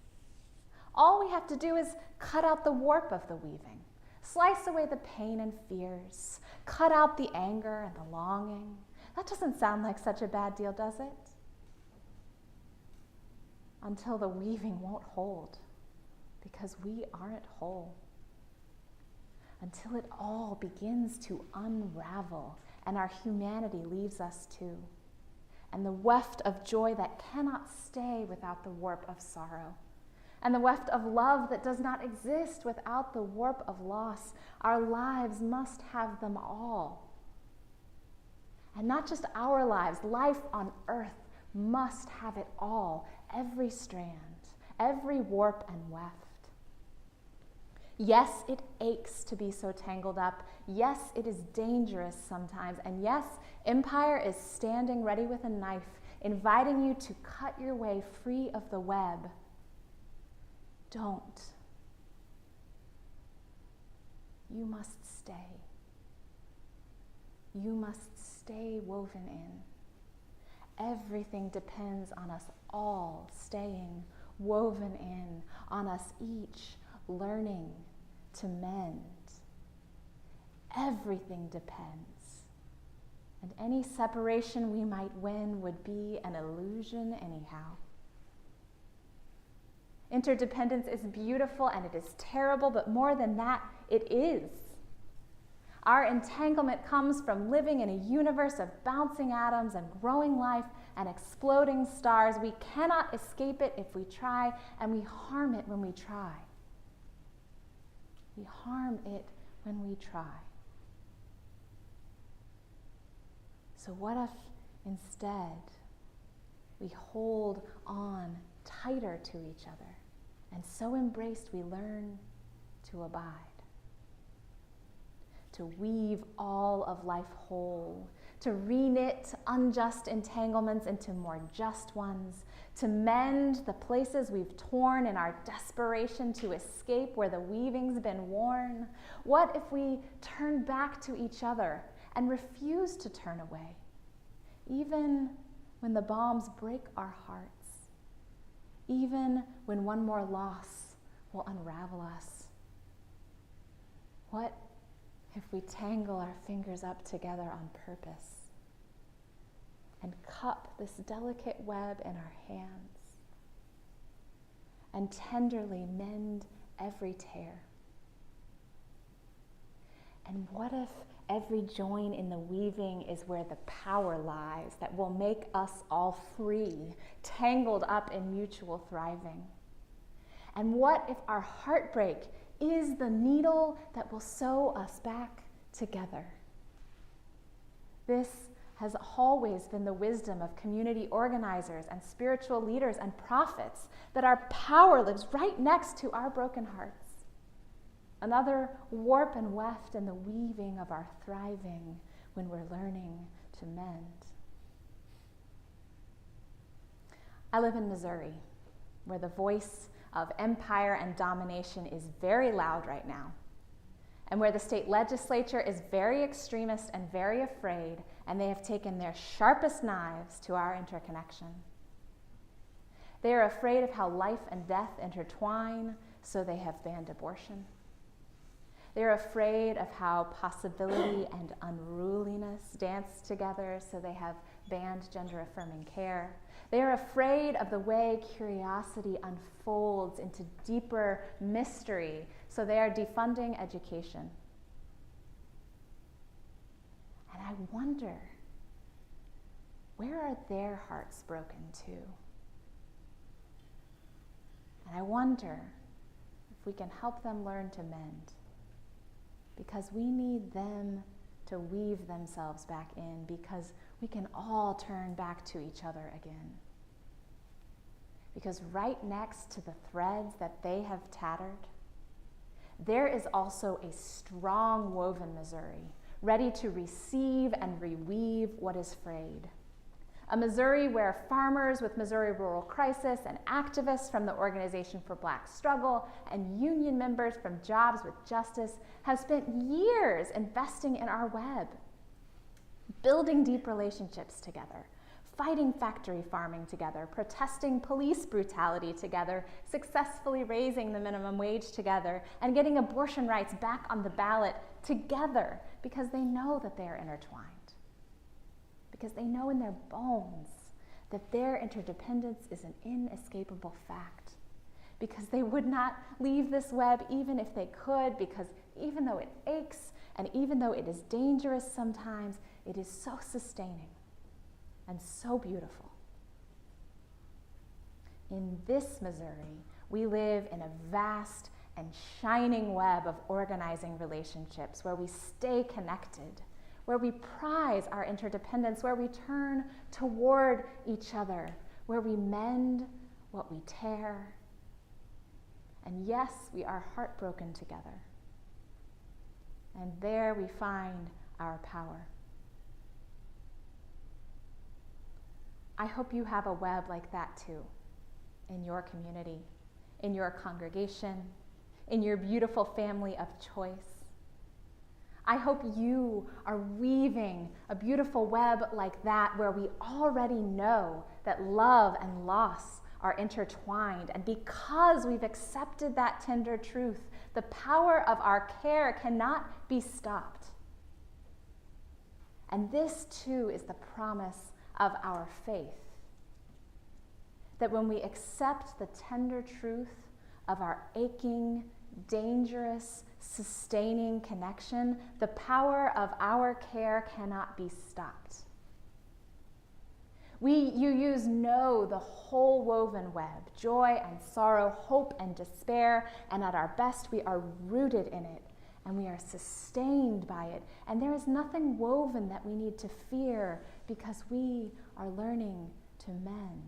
All we have to do is cut out the warp of the weaving, slice away the pain and fears, cut out the anger and the longing. That doesn't sound like such a bad deal, does it? Until the weaving won't hold, because we aren't whole. Until it all begins to unravel and our humanity leaves us too. And the weft of joy that cannot stay without the warp of sorrow. And the weft of love that does not exist without the warp of loss. Our lives must have them all. And not just our lives, life on earth must have it all, every strand, every warp and weft. Yes, it aches to be so tangled up. Yes, it is dangerous sometimes. And yes, empire is standing ready with a knife, inviting you to cut your way free of the web. Don't. You must stay. You must stay woven in. Everything depends on us all staying woven in, on us each learning to mend. Everything depends. And any separation we might win would be an illusion anyhow. Interdependence is beautiful and it is terrible, but more than that, it is. Our entanglement comes from living in a universe of bouncing atoms and growing life and exploding stars. We cannot escape it if we try, and we harm it when we try. We harm it when we try. So what if instead we hold on tighter to each other, and so embraced we learn to abide, to weave all of life whole, to reknit unjust entanglements into more just ones, to mend the places we've torn in our desperation to escape where the weaving's been worn? What if we turn back to each other and refuse to turn away, even when the bombs break our hearts, even when one more loss will unravel us? What if we tangle our fingers up together on purpose and cup this delicate web in our hands and tenderly mend every tear? And what if every join in the weaving is where the power lies that will make us all free, tangled up in mutual thriving? And what if our heartbreak is the needle that will sew us back together? This has always been the wisdom of community organizers and spiritual leaders and prophets, that our power lives right next to our broken hearts. Another warp and weft in the weaving of our thriving when we're learning to mend. I live in Missouri, where the voice of empire and domination is very loud right now, and where the state legislature is very extremist and very afraid, and they have taken their sharpest knives to our interconnection. They are afraid of how life and death intertwine, so they have banned abortion. They are afraid of how possibility and unruliness dance together, so they have banned gender-affirming care. They are afraid of the way curiosity unfolds into deeper mystery, so they are defunding education. And I wonder, where are their hearts broken to? And I wonder if we can help them learn to mend, because we need them to weave themselves back in, because we can all turn back to each other again. Because right next to the threads that they have tattered, there is also a strong woven Missouri, ready to receive and reweave what is frayed. A Missouri where farmers with Missouri Rural Crisis and activists from the Organization for Black Struggle and union members from Jobs with Justice have spent years investing in our web, building deep relationships together, fighting factory farming together, protesting police brutality together, successfully raising the minimum wage together, and getting abortion rights back on the ballot together, because they know that they are intertwined. Because they know in their bones that their interdependence is an inescapable fact. Because they would not leave this web even if they could, because even though it aches and even though it is dangerous sometimes, it is so sustaining and so beautiful. In this Missouri, we live in a vast and shining web of organizing relationships where we stay connected, where we prize our interdependence, where we turn toward each other, where we mend what we tear. And yes, we are heartbroken together. And there we find our power. I hope you have a web like that too, in your community, in your congregation, in your beautiful family of choice. I hope you are weaving a beautiful web like that, where we already know that love and loss are intertwined. And because we've accepted that tender truth, the power of our care cannot be stopped. And this too is the promise of our faith, that when we accept the tender truth of our aching, dangerous, sustaining connection, the power of our care cannot be stopped. You know the whole woven web, joy and sorrow, hope and despair, and at our best we are rooted in it, and we are sustained by it, and there is nothing woven that we need to fear, because we are learning to mend.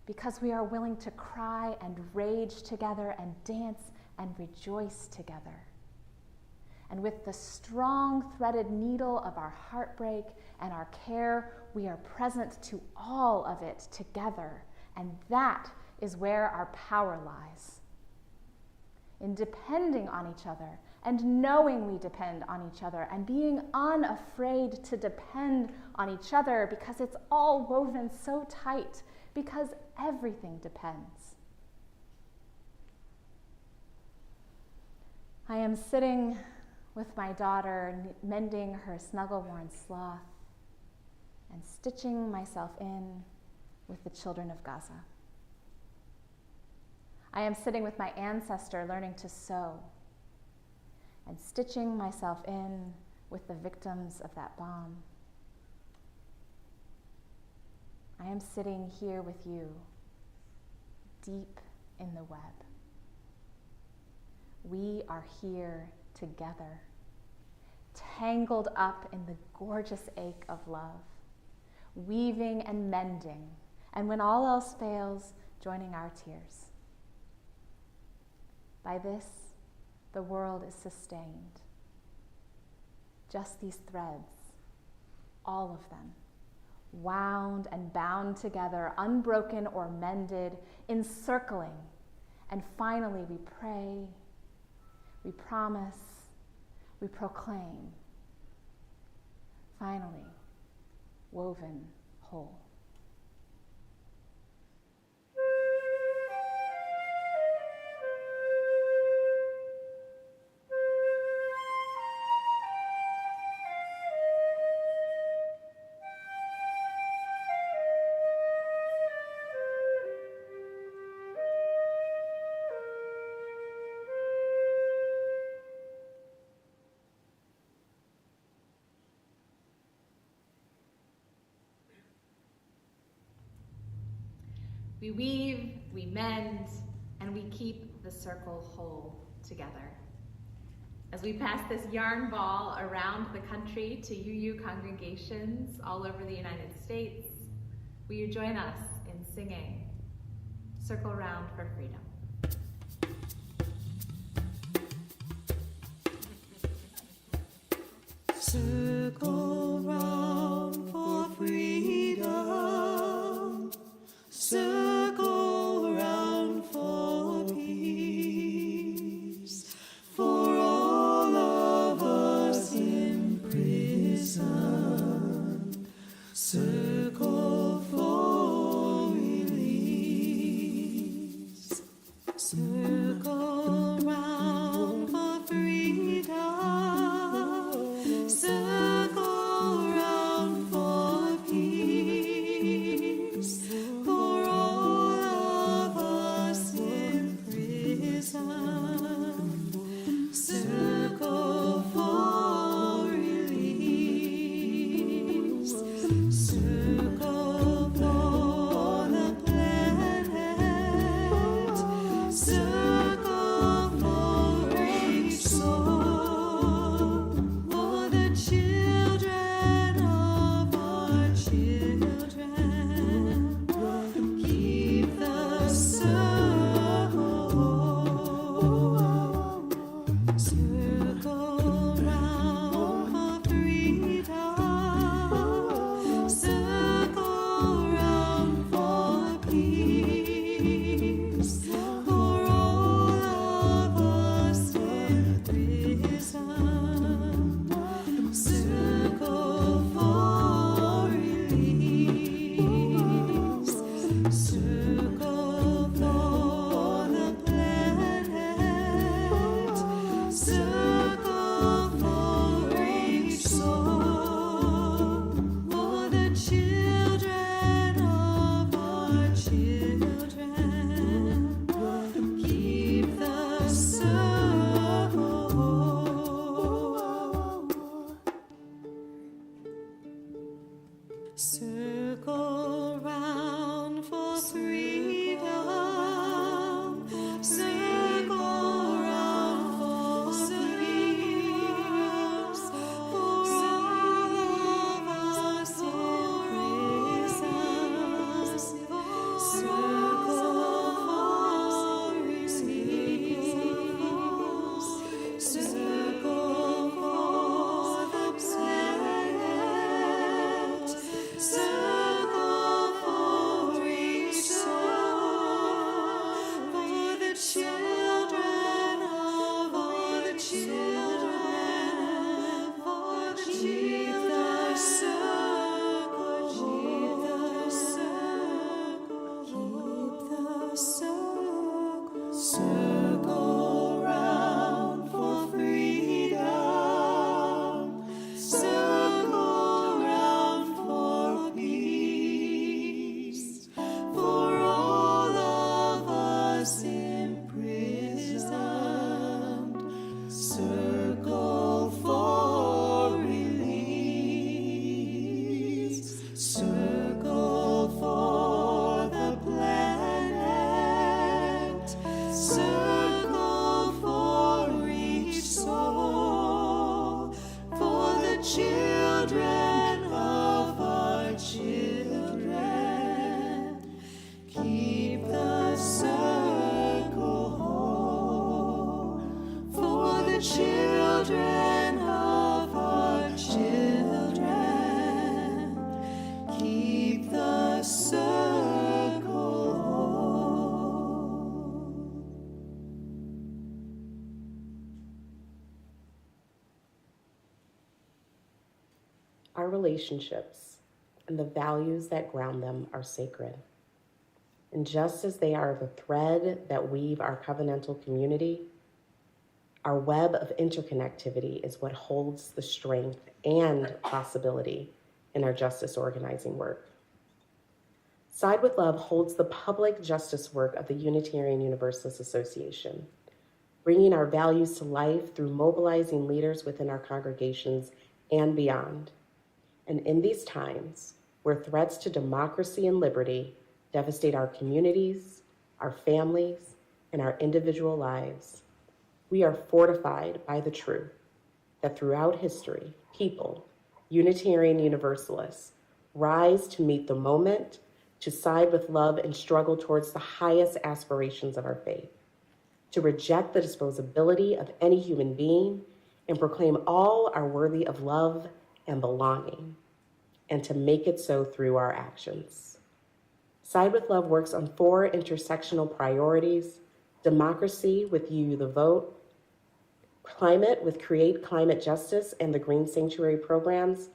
because we are willing to cry and rage together and dance and rejoice together. And with the strong threaded needle of our heartbreak and our care, we are present to all of it together. And that is where our power lies. In depending on each other and knowing we depend on each other and being unafraid to depend on each other because it's all woven so tight, because everything depends. I am sitting with my daughter, mending her snuggle-worn sloth and stitching myself in with the children of Gaza. I am sitting with my ancestor learning to sew and stitching myself in with the victims of that bomb. I am sitting here with you, deep in the web. We are here together, tangled up in the gorgeous ache of love, weaving and mending, and when all else fails, joining our tears. By this, the world is sustained. Just these threads, all of them, wound and bound together, unbroken or mended, encircling, and finally we pray, we promise, we proclaim, finally, woven whole. We weave, we mend, and we keep the circle whole together. As we pass this yarn ball around the country to UU congregations all over the United States, will you join us in singing Circle Round for Freedom? Circle round for freedom. Circle round for peace. For all of us in prison. Circle for release. Circle round for freedom. Circle round for peace. For all of us in prison. Circle for release. Circle for the planet. Circle for each soul. For the children of our children. Keep the circle whole. Circle round for freedom. Circle round for peace. For all of us in prison. Circle for release. Circle for the planet. Circle for each soul. For the children of our children. Keep the circle whole. Circle round for freedom. Circle round for peace. For all of us in prison. Circle children of our children. Keep the circle whole for the children of our children. Keep the circle whole. Our relationships and the values that ground them are sacred. And just as they are the thread that weave our covenantal community, our web of interconnectivity is what holds the strength and possibility in our justice organizing work. Side with Love holds the public justice work of the Unitarian Universalist Association, bringing our values to life through mobilizing leaders within our congregations and beyond. And in these times, where threats to democracy and liberty devastate our communities, our families, and our individual lives, we are fortified by the truth that throughout history, people, Unitarian Universalists, rise to meet the moment, to side with love and struggle towards the highest aspirations of our faith, to reject the disposability of any human being and proclaim all are worthy of love and belonging, and to make it so through our actions. Side with Love works on 4 intersectional priorities: democracy with UU the Vote, climate with Create Climate Justice and the Green Sanctuary programs,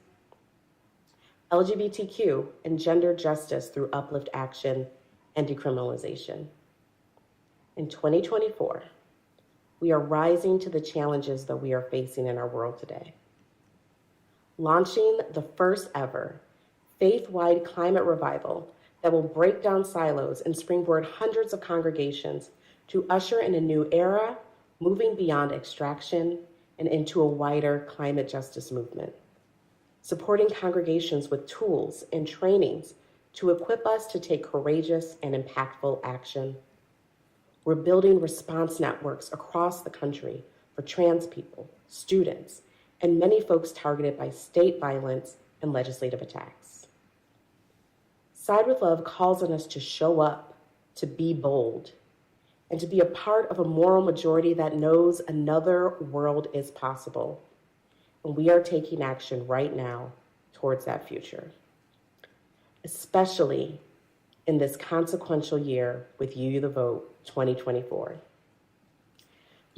LGBTQ and gender justice through Uplift Action and decriminalization. In 2024, we are rising to the challenges that we are facing in our world today. Launching the first ever faith-wide climate revival that will break down silos and springboard hundreds of congregations to usher in a new era, moving beyond extraction and into a wider climate justice movement. Supporting congregations with tools and trainings to equip us to take courageous and impactful action. We're building response networks across the country for trans people, students, and many folks targeted by state violence and legislative attacks. Side with Love calls on us to show up, to be bold, and to be a part of a moral majority that knows another world is possible. And we are taking action right now towards that future, especially in this consequential year with UU the Vote 2024.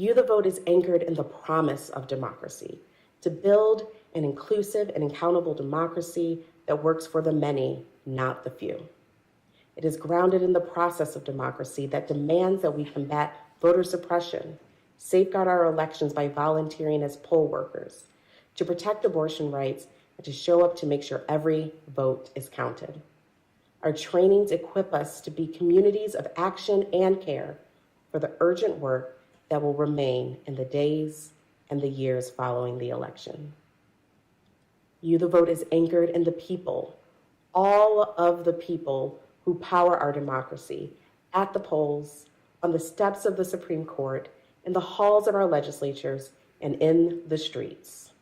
UU the Vote is anchored in the promise of democracy, to build an inclusive and accountable democracy that works for the many, not the few. It is grounded in the process of democracy that demands that we combat voter suppression, safeguard our elections by volunteering as poll workers, to protect abortion rights, and to show up to make sure every vote is counted. Our trainings equip us to be communities of action and care for the urgent work that will remain in the days and the years following the election. UU the Vote is anchored in the people, all of the people who power our democracy, at the polls, on the steps of the Supreme Court, in the halls of our legislatures, and in the streets.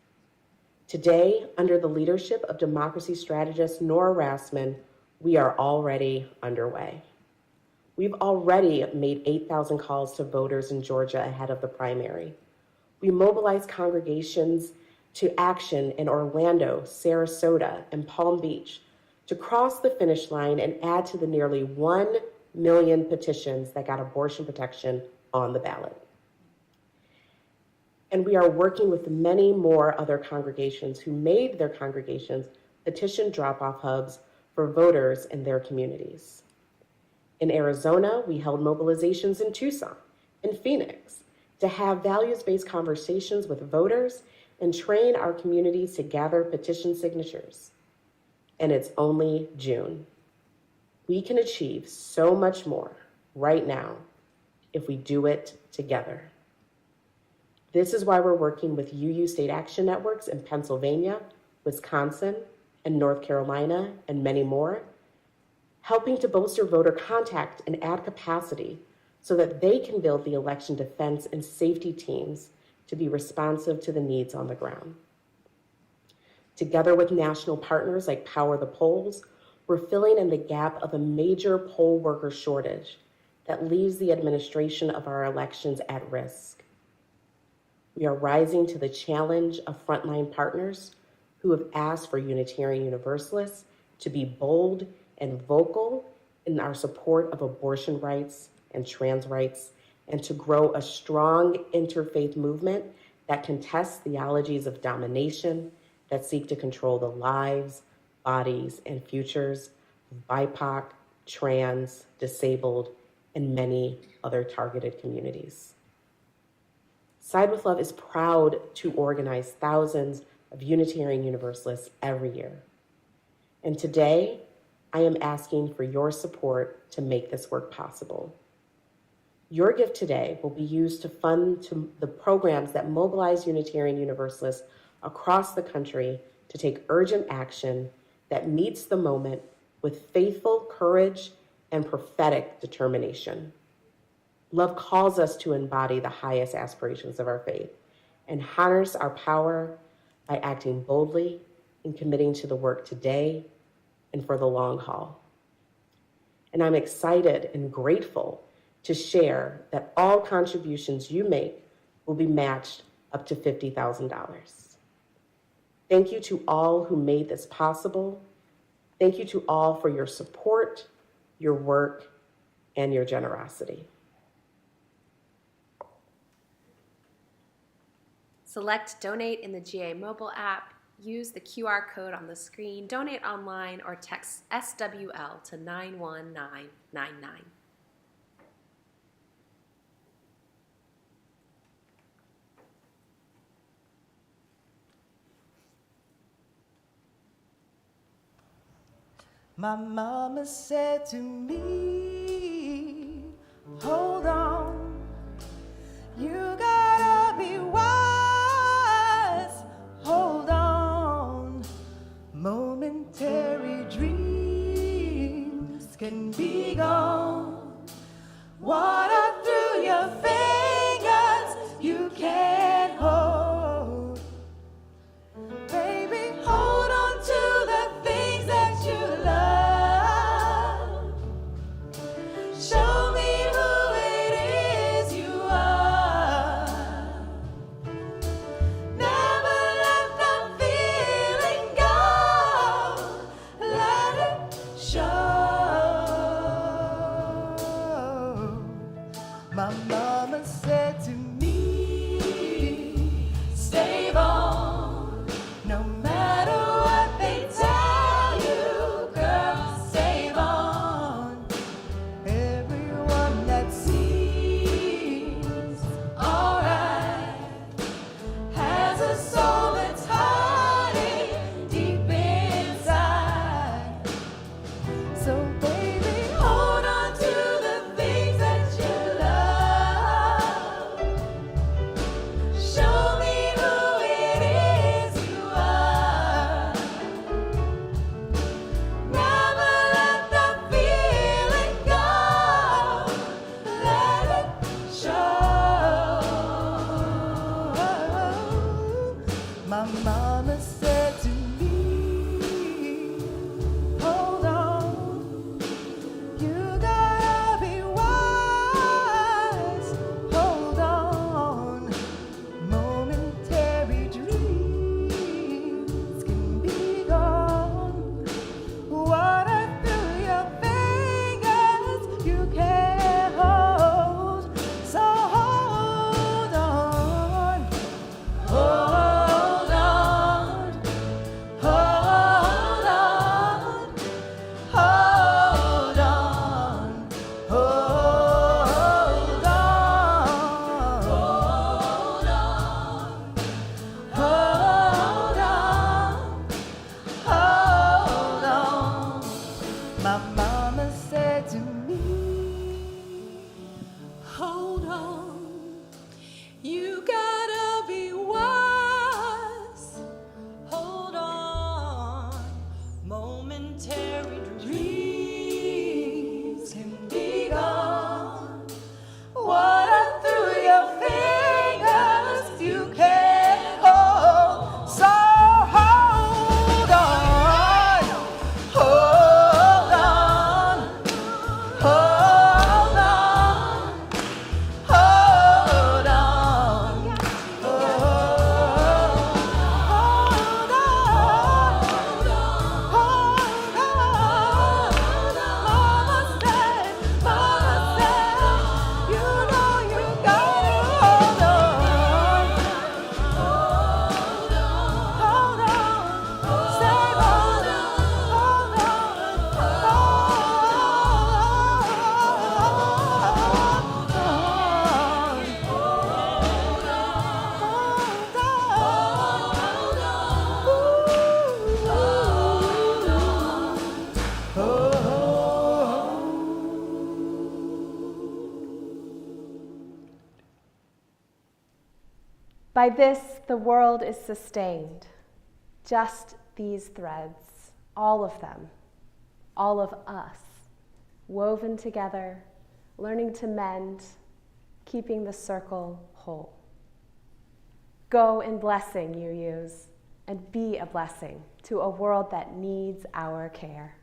Today, under the leadership of democracy strategist Nora Rassman, we are already underway. We've already made 8,000 calls to voters in Georgia ahead of the primary. We mobilized congregations to action in Orlando, Sarasota, and Palm Beach to cross the finish line and add to the nearly 1 million petitions that got abortion protection on the ballot. And we are working with many more other congregations who made their congregations petition drop-off hubs for voters in their communities. In Arizona, we held mobilizations in Tucson and Phoenix to have values-based conversations with voters and train our communities to gather petition signatures. And it's only June. We can achieve so much more right now if we do it together. This is why we're working with UU state action networks in Pennsylvania, Wisconsin, and North Carolina, and many more, helping to bolster voter contact and add capacity so that they can build the election defense and safety teams to be responsive to the needs on the ground. Together with national partners like Power the Polls, we're filling in the gap of a major poll worker shortage that leaves the administration of our elections at risk. We are rising to the challenge of frontline partners who have asked for Unitarian Universalists to be bold and vocal in our support of abortion rights and trans rights, and to grow a strong interfaith movement that contests theologies of domination that seek to control the lives, bodies, and futures of BIPOC, trans, disabled, and many other targeted communities. Side with Love is proud to organize thousands of Unitarian Universalists every year. And today, I am asking for your support to make this work possible. Your gift today will be used to fund the programs that mobilize Unitarian Universalists across the country to take urgent action that meets the moment with faithful courage and prophetic determination. Love calls us to embody the highest aspirations of our faith and harness our power by acting boldly and committing to the work today and for the long haul. And I'm excited and grateful to share that all contributions you make will be matched up to $50,000. Thank you to all who made this possible. Thank you to all for your support, your work, and your generosity. Select Donate in the GA mobile app, use the QR code on the screen, donate online, or text SWL to 91999. My mama said to me, hold on, you gotta be wise, hold on. Momentary dreams can be gone. Water through your fingers you can't hold. Baby, hold on to the things that you love. Show me who it is you are. Never let that feeling go. Let it show. By this, the world is sustained. Just these threads, all of them, all of us, woven together, learning to mend, keeping the circle whole. Go in blessing, UUs, and be a blessing to a world that needs our care.